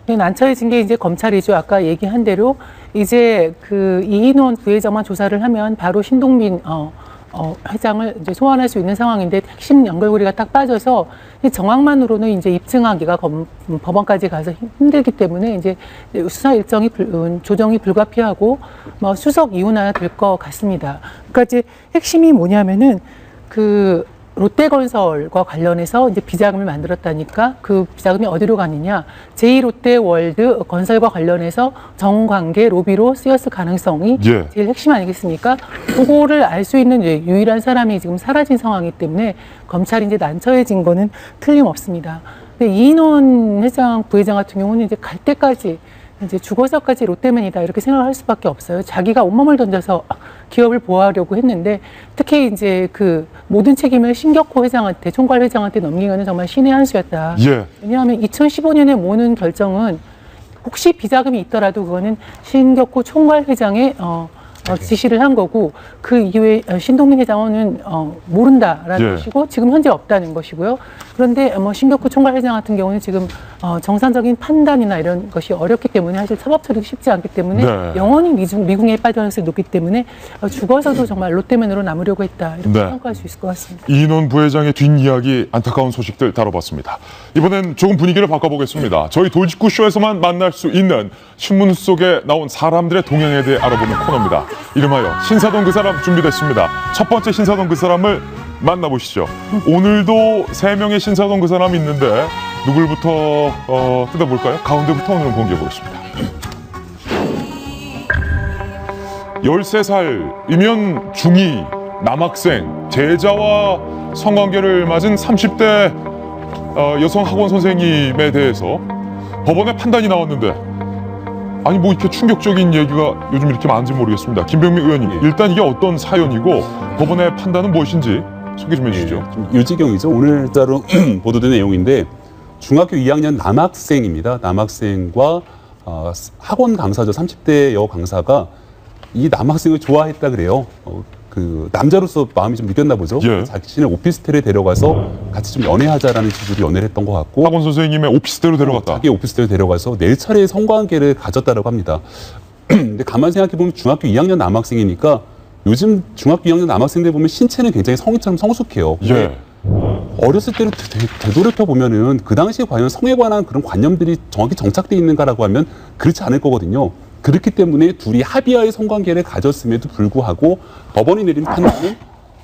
난처해진 게 이제 검찰이죠. 아까 얘기한 대로 이제 그 이인원 부회장만 조사를 하면 바로 신동빈 회장을 이제 소환할 수 있는 상황인데 핵심 연결고리가 딱 빠져서 이 정황만으로는 이제 입증하기가 법원까지 가서 힘들기 때문에 이제 수사 일정이 조정이 불가피하고 뭐 수석 이혼해야 될 것 같습니다. 그러니까 이제 핵심이 뭐냐면은 그 롯데건설과 관련해서 이제 비자금을 만들었다니까 그 비자금이 어디로 가느냐 제2롯데월드 건설과 관련해서 정관계 로비로 쓰였을 가능성이 예. 제일 핵심 아니겠습니까? 그거를 알 수 있는 유일한 사람이 지금 사라진 상황이기 때문에 검찰이 이제 난처해진 거는 틀림없습니다. 근데 이인원 회장, 부회장 같은 경우는 이제 갈 때까지 이제 죽어서까지 롯데맨이다 이렇게 생각할 수밖에 없어요. 자기가 온몸을 던져서 기업을 보호하려고 했는데 특히 이제 그 모든 책임을 신격호 회장한테 총괄 회장한테 넘긴 거는 정말 신의 한 수였다. 예. 왜냐하면 2015년에 모는 결정은 혹시 비자금이 있더라도 그거는 신격호 총괄 회장의 지시를 한 거고 그 이후에 신동민 회장은 모른다라는 예. 것이고 지금 현재 없다는 것이고요. 그런데 뭐 신격호 총괄 회장 같은 경우는 지금 정상적인 판단이나 이런 것이 어렵기 때문에 사실 사법 처리도 쉽지 않기 때문에 네. 영원히 미궁에 빠질 가능성이 높기 때문에 죽어서도 정말 롯데맨으로 남으려고 했다 이렇게 네. 평가할 수 있을 것 같습니다. 이인원 부회장의 뒷이야기 안타까운 소식들 다뤄봤습니다. 이번엔 조금 분위기를 바꿔보겠습니다. 저희 돌직구쇼에서만 만날 수 있는 신문 속에 나온 사람들의 동향에 대해 알아보는 코너입니다. 이름하여 신사동 그 사람 준비됐습니다. 첫 번째 신사동 그 사람을 만나보시죠. 오늘도 3명의 신사동 그 사람이 있는데 누굴부터 뜯어볼까요? 가운데부터 오늘은 공개해보겠습니다. 13살이면 중2 남학생 제자와 성관계를 맞은 30대 여성 학원 선생님에 대해서 법원의 판단이 나왔는데 아니 뭐 이렇게 충격적인 얘기가 요즘 이렇게 많은지 모르겠습니다. 김병민 의원님, 일단 이게 어떤 사연이고 법원의 판단은 무엇인지 소개 좀 해주시죠. 좀 유지경이죠. 오늘자로 보도된 내용인데 중학교 2학년 남학생입니다. 남학생과 학원 강사죠. 30대 여 강사가 이 남학생을 좋아했다 그래요. 그 남자로서 마음이 좀 느꼈나 보죠. 예. 자신의 오피스텔에 데려가서 같이 좀 연애하자라는 취지로 연애를 했던 것 같고 학원 선생님의 오피스텔로 데려갔다. 자기 오피스텔에 데려가서 4차례의 성관계를 가졌다고 합니다. 근데 가만 생각해보면 중학교 2학년 남학생이니까 요즘 중학교 2학년 남학생들 보면 신체는 굉장히 성인처럼 성숙해요. 예. 어렸을 때로 되돌이켜 보면은 그 당시에 과연 성에 관한 그런 관념들이 정확히 정착돼 있는가라고 하면 그렇지 않을 거거든요. 그렇기 때문에 둘이 합의하에 성관계를 가졌음에도 불구하고 법원이 내린 판단은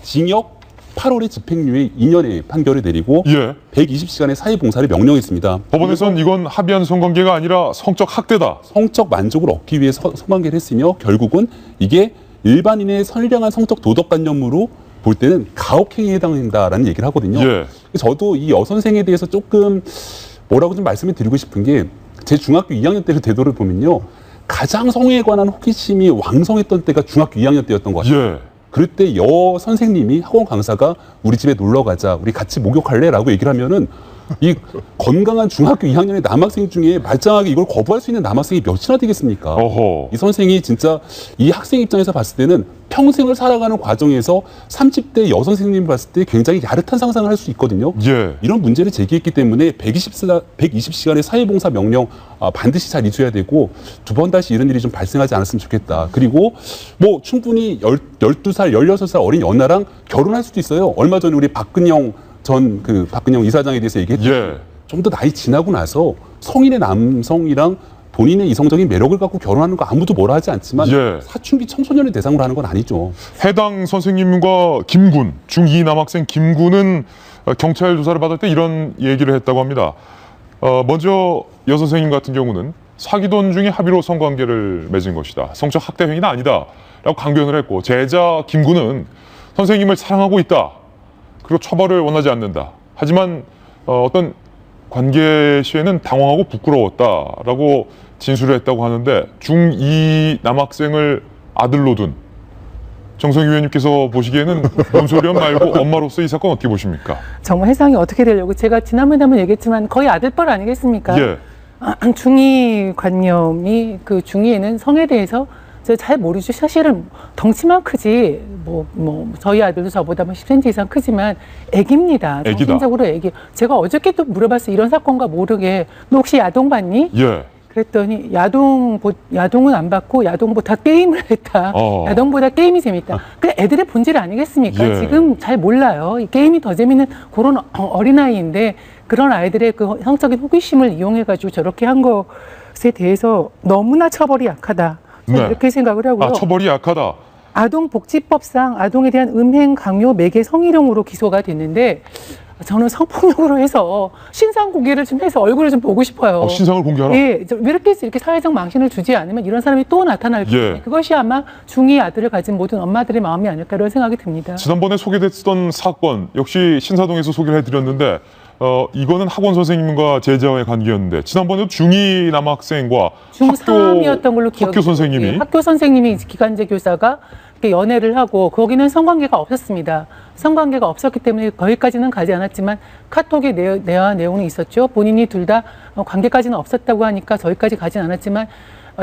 징역 8월에 집행유예 2년의 판결을 내리고 예. 120시간의 사회봉사를 명령했습니다. 법원에선 이건 합의한 성관계가 아니라 성적 학대다. 성적 만족을 얻기 위해 성관계를 했으며 결국은 이게 일반인의 선량한 성적 도덕관념으로 볼 때는 가혹행위에 해당된다라는 얘기를 하거든요. 예. 저도 이 여선생에 대해서 조금 뭐라고 좀 말씀을 드리고 싶은 게 제 중학교 2학년 때를 되돌아 보면요. 가장 성에 관한 호기심이 왕성했던 때가 중학교 2학년 때였던 것 같아요. 예. 그럴 때 여 선생님이 학원 강사가 우리 집에 놀러 가자, 우리 같이 목욕할래? 라고 얘기를 하면은 이 건강한 중학교 2학년의 남학생 중에 말짱하게 이걸 거부할 수 있는 남학생이 몇이나 되겠습니까? 어허. 이 선생이 진짜 이 학생 입장에서 봤을 때는 평생을 살아가는 과정에서 30대 여선생님이 봤을 때 굉장히 야릇한 상상을 할 수 있거든요. 예. 이런 문제를 제기했기 때문에 120시간의 사회봉사 명령 반드시 잘 이수해야 되고 두 번 다시 이런 일이 좀 발생하지 않았으면 좋겠다. 그리고 뭐 충분히 12살, 16살 어린 연하랑 결혼할 수도 있어요. 얼마 전에 우리 박근영 이사장에 대해서 얘기했죠. 예. 좀 더 나이 지나고 나서 성인의 남성이랑 본인의 이성적인 매력을 갖고 결혼하는 거 아무도 뭐라 하지 않지만 예. 사춘기 청소년을 대상으로 하는 건 아니죠. 해당 선생님과 김군, 중2 남학생 김군은 경찰 조사를 받을 때 이런 얘기를 했다고 합니다. 먼저 여 선생님 같은 경우는 사귀던 중에 합의로 성관계를 맺은 것이다. 성적 학대 행위는 아니다. 라고 강변을 했고 제자 김군은 선생님을 사랑하고 있다. 그리고 처벌을 원하지 않는다. 하지만 어떤 관계 시에는 당황하고 부끄러웠다라고 진술을 했다고 하는데 중2 남학생을 아들로 둔 정성희 위원님께서 보시기에는 논소련 말고 엄마로서 이 사건 어떻게 보십니까? 정말 세상이 어떻게 되려고 제가 지난번에 한번 얘기했지만 거의 아들뻘 아니겠습니까? 예. 중2 관념이 그 중2에는 성에 대해서 잘 모르죠. 사실은 덩치만 크지 뭐 저희 아들도 저보다 10cm 이상 크지만 애기입니다. 정신적으로 애기. 제가 어저께 또 물어봤어요. 이런 사건과 모르게 너 혹시 야동 봤니? 예. 그랬더니 야동은 안 받고 야동보다 게임을 했다. 야동보다 게임이 재밌다. 그 애들의 본질 아니겠습니까? 예. 지금 잘 몰라요. 이 게임이 더 재밌는 그런 어린아이인데 그런 아이들의 그 성적인 호기심을 이용해가지고 저렇게 한 것에 대해서 너무나 처벌이 약하다. 저는 네. 이렇게 생각을 하고요. 처벌이 약하다. 아동복지법상 아동에 대한 음행, 강요, 매개, 성희롱으로 기소가 됐는데 저는 성폭력으로 해서 신상 공개를 좀 해서 얼굴을 좀 보고 싶어요. 신상을 공개하라? 예, 왜 이렇게 사회적 망신을 주지 않으면 이런 사람이 또 나타날 거예요. 예. 그것이 아마 중2 아들을 가진 모든 엄마들의 마음이 아닐까 이런 생각이 듭니다. 지난번에 소개됐던 사건 역시 신사동에서 소개를 해드렸는데 이거는 학원 선생님과 제자와의 관계였는데 지난번에도 중2 남학생과 중3이었던 걸로 기억이 학교 선생님이 예, 학교 선생님이 기간제 교사가 이렇게 연애를 하고 거기는 성관계가 없었습니다. 성관계가 없었기 때문에 거기까지는 가지 않았지만 카톡의 내용이 있었죠. 본인이 둘 다 관계까지는 없었다고 하니까 저기까지 가진 않았지만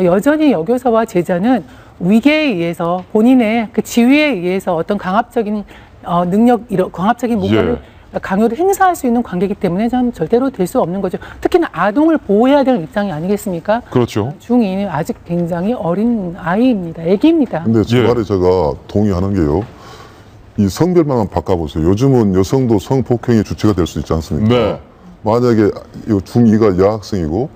여전히 여교사와 제자는 위계에 의해서 본인의 그 지위에 의해서 어떤 강압적인 강압적인 뭔가를 강요를 행사할 수 있는 관계이기 때문에 참 절대로 될 수 없는 거죠. 특히나 아동을 보호해야 되는 입장이 아니겠습니까? 그렇죠. 중2는 아직 굉장히 어린 아이입니다. 애기입니다. 근데 저 말에 제가 동의하는 게요. 이 성별만 바꿔보세요. 요즘은 여성도 성폭행의 주체가 될 수 있지 않습니까? 네. 만약에 중2가 여학생이고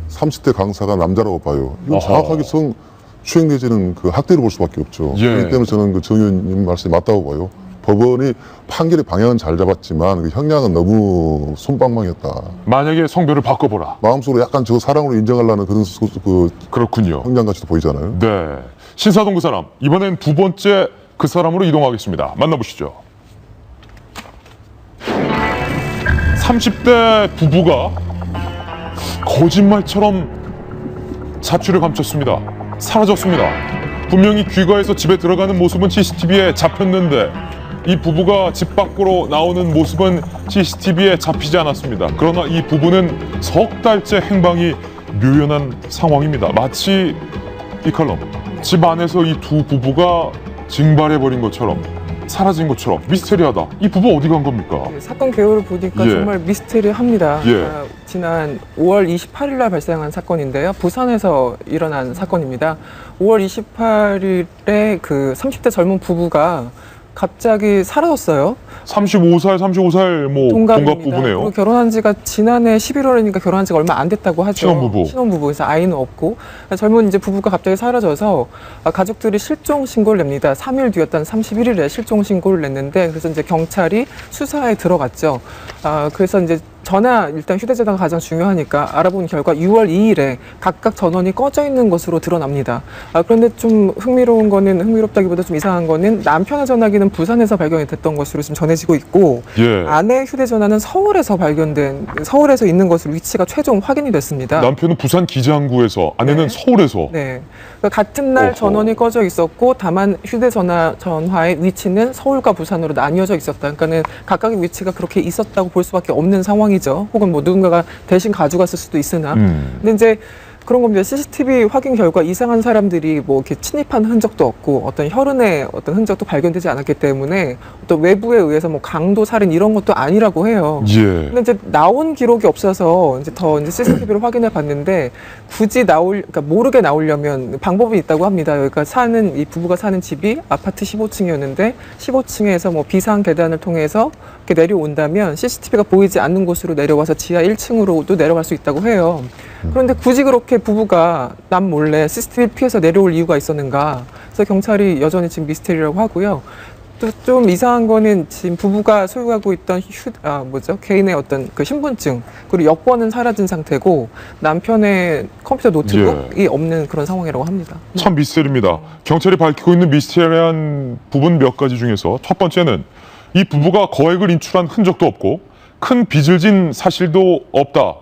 30대 강사가 남자라고 봐요. 이건 정확하게 성추행 내지는 그 학대로 볼 수밖에 없죠. 그렇기 때문에 저는 그 정 의원님 말씀이 맞다고 봐요. 법원이 판결의 방향은 잘 잡았지만 그 형량은 너무 솜방망이었다. 만약에 성별을 바꿔보라. 마음속으로 약간 저 사랑으로 인정하려는 그런 그렇군요. 형량같이도 보이잖아요. 네. 신사동 그 사람 이번엔 두 번째 그 사람으로 이동하겠습니다. 만나보시죠. 30대 부부가 거짓말처럼 자취를 감췄습니다. 사라졌습니다. 분명히 귀가해서 집에 들어가는 모습은 CCTV에 잡혔는데 이 부부가 집 밖으로 나오는 모습은 CCTV에 잡히지 않았습니다. 그러나 이 부부는 석 달째 행방이 묘연한 상황입니다. 마치 이 칼럼, 집 안에서 이 두 부부가 증발해버린 것처럼 사라진 것처럼 미스테리하다. 이 부부 어디 간 겁니까? 사건 개요를 보니까 정말 미스테리합니다. 지난 5월 28일 날 발생한 사건인데요. 부산에서 일어난 사건입니다. 5월 28일에 그 30대 젊은 부부가 갑자기 사라졌어요. 35살 뭐 동갑 부부네요. 그리고 결혼한 지가 지난해 11월이니까 결혼한 지가 얼마 안 됐다고 하죠. 신혼부부. 그래서 아이는 없고 젊은 이제 부부가 갑자기 사라져서 가족들이 실종 신고를 냅니다. 3일 뒤였던 31일에 실종 신고를 냈는데 그래서 이제 경찰이 수사에 들어갔죠. 그래서 이제 일단 휴대전화가 가장 중요하니까 알아본 결과 6월 2일에 각각 전원이 꺼져 있는 것으로 드러납니다. 그런데 좀 흥미롭다기보다 좀 이상한 거는 남편의 전화기는 부산에서 발견이 됐던 것으로 지금 전해지고 있고 아내 휴대전화는 서울에서 있는 것으로 위치가 최종 확인이 됐습니다. 남편은 부산 기장구에서 아내는 서울에서. 네. 그러니까 같은 날 전원이 꺼져 있었고 다만 전화의 위치는 서울과 부산으로 나뉘어져 있었다. 그러니까는 각각의 위치가 그렇게 있었다고 볼 수밖에 없는 상황이죠. 혹은 뭐 누군가가 대신 가져갔을 수도 있으나. 근데 이제 그런 겁니다. CCTV 확인 결과 이상한 사람들이 뭐 이렇게 침입한 흔적도 없고 어떤 혈흔의 어떤 흔적도 발견되지 않았기 때문에 어떤 외부에 의해서 뭐 강도 살인 이런 것도 아니라고 해요. 근데 이제 나온 기록이 없어서 이제 CCTV를 확인해 봤는데 굳이 그러니까 모르게 나오려면 방법이 있다고 합니다. 그러니까 이 부부가 사는 집이 아파트 15층이었는데 15층에서 뭐 비상 계단을 통해서 이렇게 내려온다면 CCTV가 보이지 않는 곳으로 내려와서 지하 1층으로도 내려갈 수 있다고 해요. 그런데 굳이 그렇게 부부가 남 몰래 CCTV 피해서 내려올 이유가 있었는가? 그래서 경찰이 여전히 지금 미스테리라고 하고요. 또 좀 이상한 거는 지금 부부가 소유하고 있던 개인의 어떤 그 신분증 그리고 여권은 사라진 상태고 남편의 컴퓨터 노트북이 없는 그런 상황이라고 합니다. 참 미스테리입니다. 경찰이 밝히고 있는 미스테리한 부분 몇 가지 중에서 첫 번째는 이 부부가 거액을 인출한 흔적도 없고 큰 빚을 진 사실도 없다.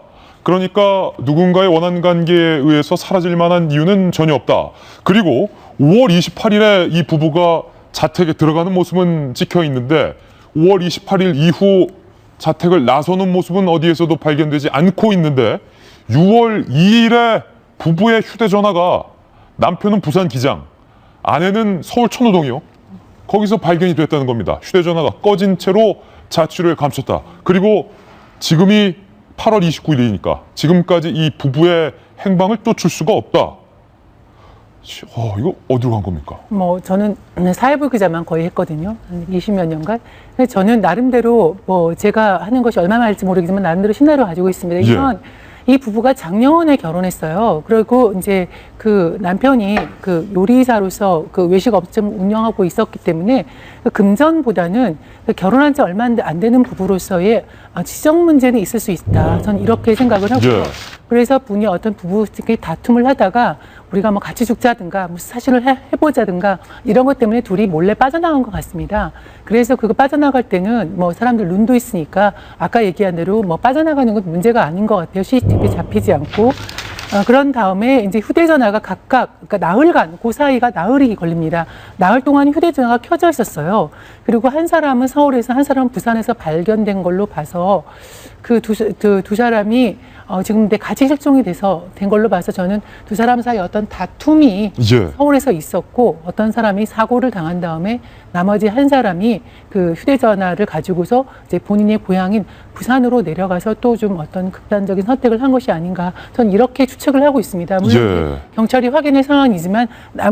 그러니까 누군가의 원한 관계에 의해서 사라질 만한 이유는 전혀 없다. 그리고 5월 28일에 이 부부가 자택에 들어가는 모습은 찍혀 있는데 5월 28일 이후 자택을 나서는 모습은 어디에서도 발견되지 않고 있는데 6월 2일에 부부의 휴대전화가 남편은 부산 기장, 아내는 서울 천호동이요. 거기서 발견이 됐다는 겁니다. 휴대전화가 꺼진 채로 자취를 감췄다. 그리고 지금이 8월 29일이니까 지금까지 이 부부의 행방을 쫓을 수가 없다. 이거 어디로 간 겁니까? 뭐 저는 사회부 기자만 거의 했거든요. 한 20몇 년간. 근데 저는 나름대로 뭐 제가 하는 것이 얼마나 할지 모르겠지만 나름대로 시나리오 가지고 있습니다. 이건 이 부부가 작년에 결혼했어요. 그리고 이제 그 남편이 그 요리사로서 그 외식업점 운영하고 있었기 때문에 그 금전보다는 그 결혼한 지 얼마 안 되는 부부로서의 지적 문제는 있을 수 있다. 저는 이렇게 생각을 하고요. 그래서 분이 어떤 부부끼리 다툼을 하다가 우리가 뭐 같이 죽자든가 무슨 사실을 해보자든가 이런 것 때문에 둘이 몰래 빠져나간 것 같습니다. 그래서 그거 빠져나갈 때는 뭐 사람들 눈도 있으니까 아까 얘기한 대로 뭐 빠져나가는 건 문제가 아닌 것 같아요. CCTV에 잡히지 않고. 그런 다음에 이제 휴대전화가 각각, 그러니까 나흘간, 그 사이가 나흘이 걸립니다. 나흘 동안 휴대전화가 켜져 있었어요. 그리고 한 사람은 서울에서 한 사람은 부산에서 발견된 걸로 봐서 그 두 사람이 지금 같이 실종이 돼서 된 걸로 봐서 저는 두 사람 사이 어떤 다툼이 서울에서 있었고 어떤 사람이 사고를 당한 다음에 나머지 한 사람이 그 휴대전화를 가지고서 이제 본인의 고향인 부산으로 내려가서 또 좀 어떤 극단적인 선택을 한 것이 아닌가 저는 이렇게 추측을 하고 있습니다. 물론 경찰이 확인할 상황이지만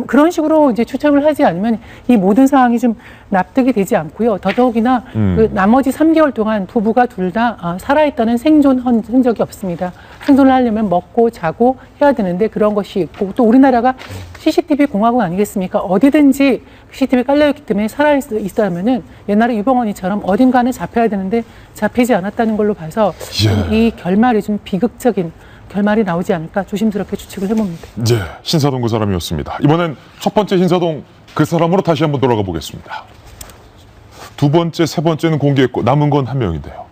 그런 식으로 이제 추측을 하지 않으면 이 모든 상황이 좀 납득이 되지 않고요. 더더욱이나 그 나머지 3개월 동안 부부가 둘 다 살아있다는 생존 흔적이 없습니다. 생존을 하려면 먹고 자고 해야 되는데 그런 것이 있고 또 우리나라가 CCTV 공화국 아니겠습니까? 어디든지 CCTV 깔려있기 때문에 살아있다면은 옛날에 유병원이처럼 어딘가는 잡혀야 되는데 잡히지 않았다는 걸로 봐서 이 결말이 좀 비극적인 결말이 나오지 않을까 조심스럽게 추측을 해봅니다. 신사동 그 사람이었습니다. 이번엔 첫 번째 신사동 그 사람으로 다시 한번 돌아가 보겠습니다. 두 번째, 세 번째는 공개했고 남은 건 한 명인데요.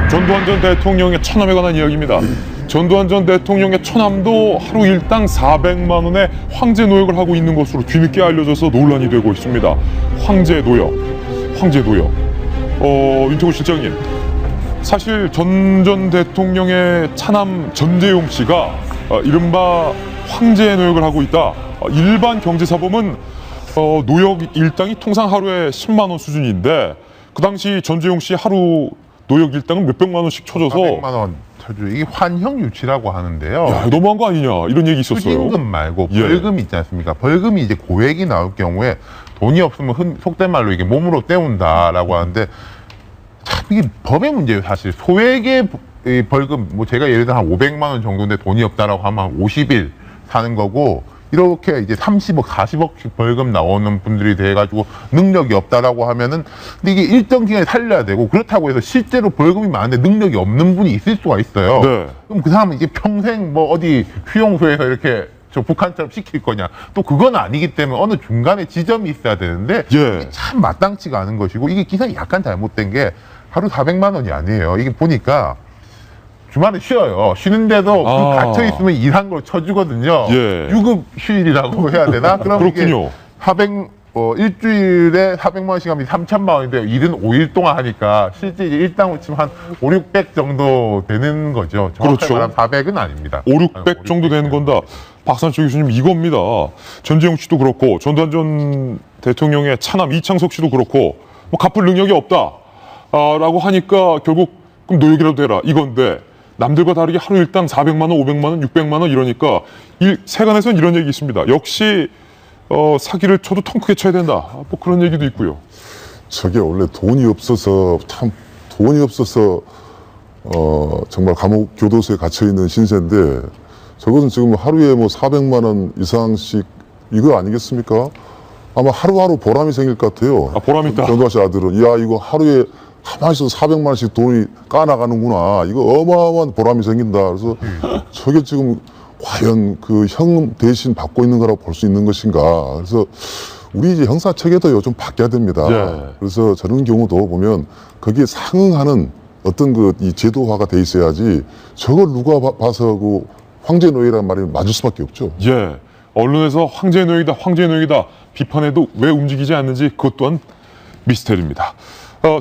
전두환 전 대통령의 처남에 관한 이야기입니다. 전두환 전 대통령의 처남도 하루 일당 400만 원의 황제 노역을 하고 있는 것으로 뒤늦게 알려져서 논란이 되고 있습니다. 황제 노역. 윤태호 실장님, 사실 전 대통령의 차남 전재용 씨가 이른바 황제 노역을 하고 있다. 일반 경제사범은 노역 일당이 통상 하루에 10만 원 수준인데 그 당시 전재용 씨 하루 노역 일당은 몇백만 원씩 쳐줘서 400만 원 쳐줘. 이게 환형 유치라고 하는데요. 야, 너무한 거 아니냐 이런 얘기 있었어요. 추징금 말고 벌금 있지 않습니까? 벌금이 이제 고액이 나올 경우에 돈이 없으면 속된 말로 이게 몸으로 때운다라고 하는데 참 이게 법의 문제예요. 사실 소액의 벌금 뭐 제가 예를 들어 한 500만 원 정도인데 돈이 없다라고 하면 한 50일 사는 거고 이렇게 이제 30억, 40억씩 벌금 나오는 분들이 돼가지고 능력이 없다라고 하면은 근데 이게 일정 기간에 살려야 되고 그렇다고 해서 실제로 벌금이 많은데 능력이 없는 분이 있을 수가 있어요. 그럼 그 사람은 이제 평생 뭐 어디 휴용소에서 이렇게 저 북한처럼 시킬 거냐 또 그건 아니기 때문에 어느 중간에 지점이 있어야 되는데 이게 참 마땅치가 않은 것이고 이게 기사가 약간 잘못된 게 하루 400만 원이 아니에요. 이게 보니까 주말에 쉬어요. 쉬는데도 갇혀 있으면 일한 걸 쳐주거든요. 유급 휴일이라고 해야 되나? 그럼 이게 일주일에 400만 원씩 하면 3천만 원인데 일은 5일 동안 하니까 실제 이제 일당으로 치면 한 5, 600 정도 되는 거죠. 정확하게 말하면 400은 아닙니다. 5, 600 정도 되는 건다. 박산초 교수님 이겁니다. 전재용 씨도 그렇고 전두환 전 대통령의 차남 이창석 씨도 그렇고 뭐 갚을 능력이 없다 라고 하니까 결국 그럼 노역이라도 되라 이건데 남들과 다르게 하루 일당 400만 원, 500만 원, 600만 원 이러니까 세간에서는 이런 얘기 있습니다. 역시 사기를 쳐도 통 크게 쳐야 된다. 뭐 그런 얘기도 있고요. 저게 원래 돈이 없어서 정말 감옥 교도소에 갇혀 있는 신세인데 저것은 지금 하루에 뭐 400만 원 이상씩 이거 아니겠습니까? 아마 하루하루 보람이 생길 것 같아요. 보람 있다. 전두환 씨 아들은 야 이거 하루에 가만히 있어서 400만 원씩 돈이 까나가는구나. 이거 어마어마한 보람이 생긴다. 그래서 저게 지금 과연 그 형 대신 받고 있는 거라고 볼 수 있는 것인가. 그래서 우리 이제 형사체계도 요즘 바뀌어야 됩니다. 그래서 저런 경우도 보면 거기에 상응하는 어떤 그 이 제도화가 돼 있어야지 저걸 누가 봐서 그 황제 노예라는 말이 맞을 수밖에 없죠. 언론에서 황제 노예이다, 황제 노예이다 비판해도 왜 움직이지 않는지 그것 또한 미스테리입니다.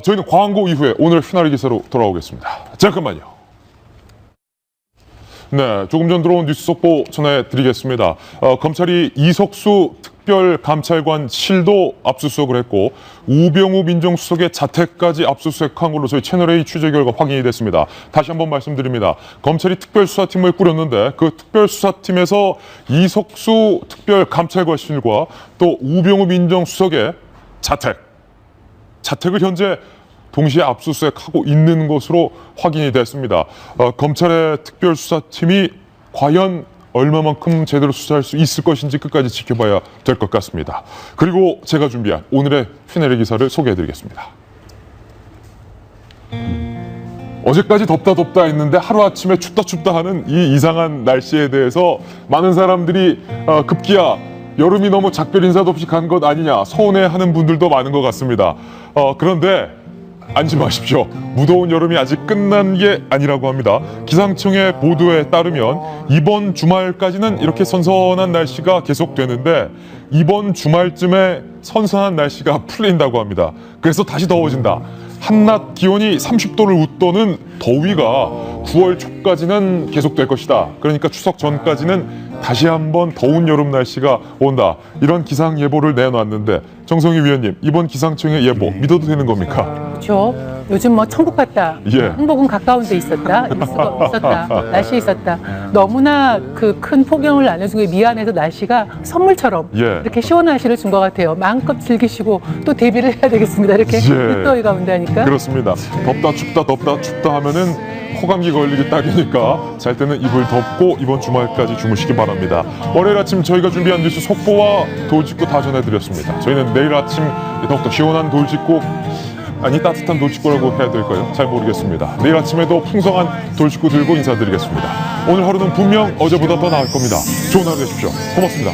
저희는 광고 이후에 오늘 휘나리 기사로 돌아오겠습니다. 잠깐만요. 네, 조금 전 들어온 뉴스 속보 전해드리겠습니다. 검찰이 이석수 특별감찰관실도 압수수색을 했고 우병우 민정수석의 자택까지 압수수색한 걸로 저희 채널A 취재 결과 확인이 됐습니다. 다시 한번 말씀드립니다. 검찰이 특별수사팀을 꾸렸는데 그 특별수사팀에서 이석수 특별감찰관실과 또 우병우 민정수석의 자택을 현재 동시에 압수수색하고 있는 것으로 확인이 됐습니다. 검찰의 특별수사팀이 과연 얼마만큼 제대로 수사할 수 있을 것인지 끝까지 지켜봐야 될 것 같습니다. 그리고 제가 준비한 오늘의 휘내리 기사를 소개해드리겠습니다. 어제까지 덥다 했는데 하루아침에 춥다 하는 이 이상한 날씨에 대해서 많은 사람들이 급기야 여름이 너무 작별 인사도 없이 간 것 아니냐 서운해하는 분들도 많은 것 같습니다. 그런데 안심하십시오. 무더운 여름이 아직 끝난 게 아니라고 합니다. 기상청의 보도에 따르면 이번 주말까지는 이렇게 선선한 날씨가 계속되는데 이번 주말쯤에 선선한 날씨가 풀린다고 합니다. 그래서 다시 더워진다. 한낮 기온이 30도를 웃도는 더위가 9월 초까지는 계속될 것이다. 그러니까 추석 전까지는 다시 한번 더운 여름 날씨가 온다. 이런 기상 예보를 내놨는데 정성희 위원님, 이번 기상청의 예보 믿어도 되는 겁니까? 그렇죠. 요즘 뭐 천국 같다. 예. 행복은 가까운 데 있었다. 날씨 있었다. 너무나 그 큰 폭염을 나눠주고 미안해서 날씨가 선물처럼 예. 이렇게 시원한 날씨를 준 것 같아요. 마음껏 즐기시고 또 대비를 해야 되겠습니다. 이렇게 늦더위가 온다니까. 그렇습니다. 덥다 춥다 하면은 호감기 걸리기 딱이니까 잘 때는 이불 덮고 이번 주말까지 주무시기 바랍니다. 월요일 아침 저희가 준비한 뉴스 속보와 돌직구 다 전해드렸습니다. 저희는 내일 아침 더욱더 시원한 돌직구, 아니 따뜻한 돌직구라고 해야 될까요? 잘 모르겠습니다. 내일 아침에도 풍성한 돌직구 들고 인사드리겠습니다. 오늘 하루는 분명 어제보다 더 나을 겁니다. 좋은 하루 되십시오. 고맙습니다.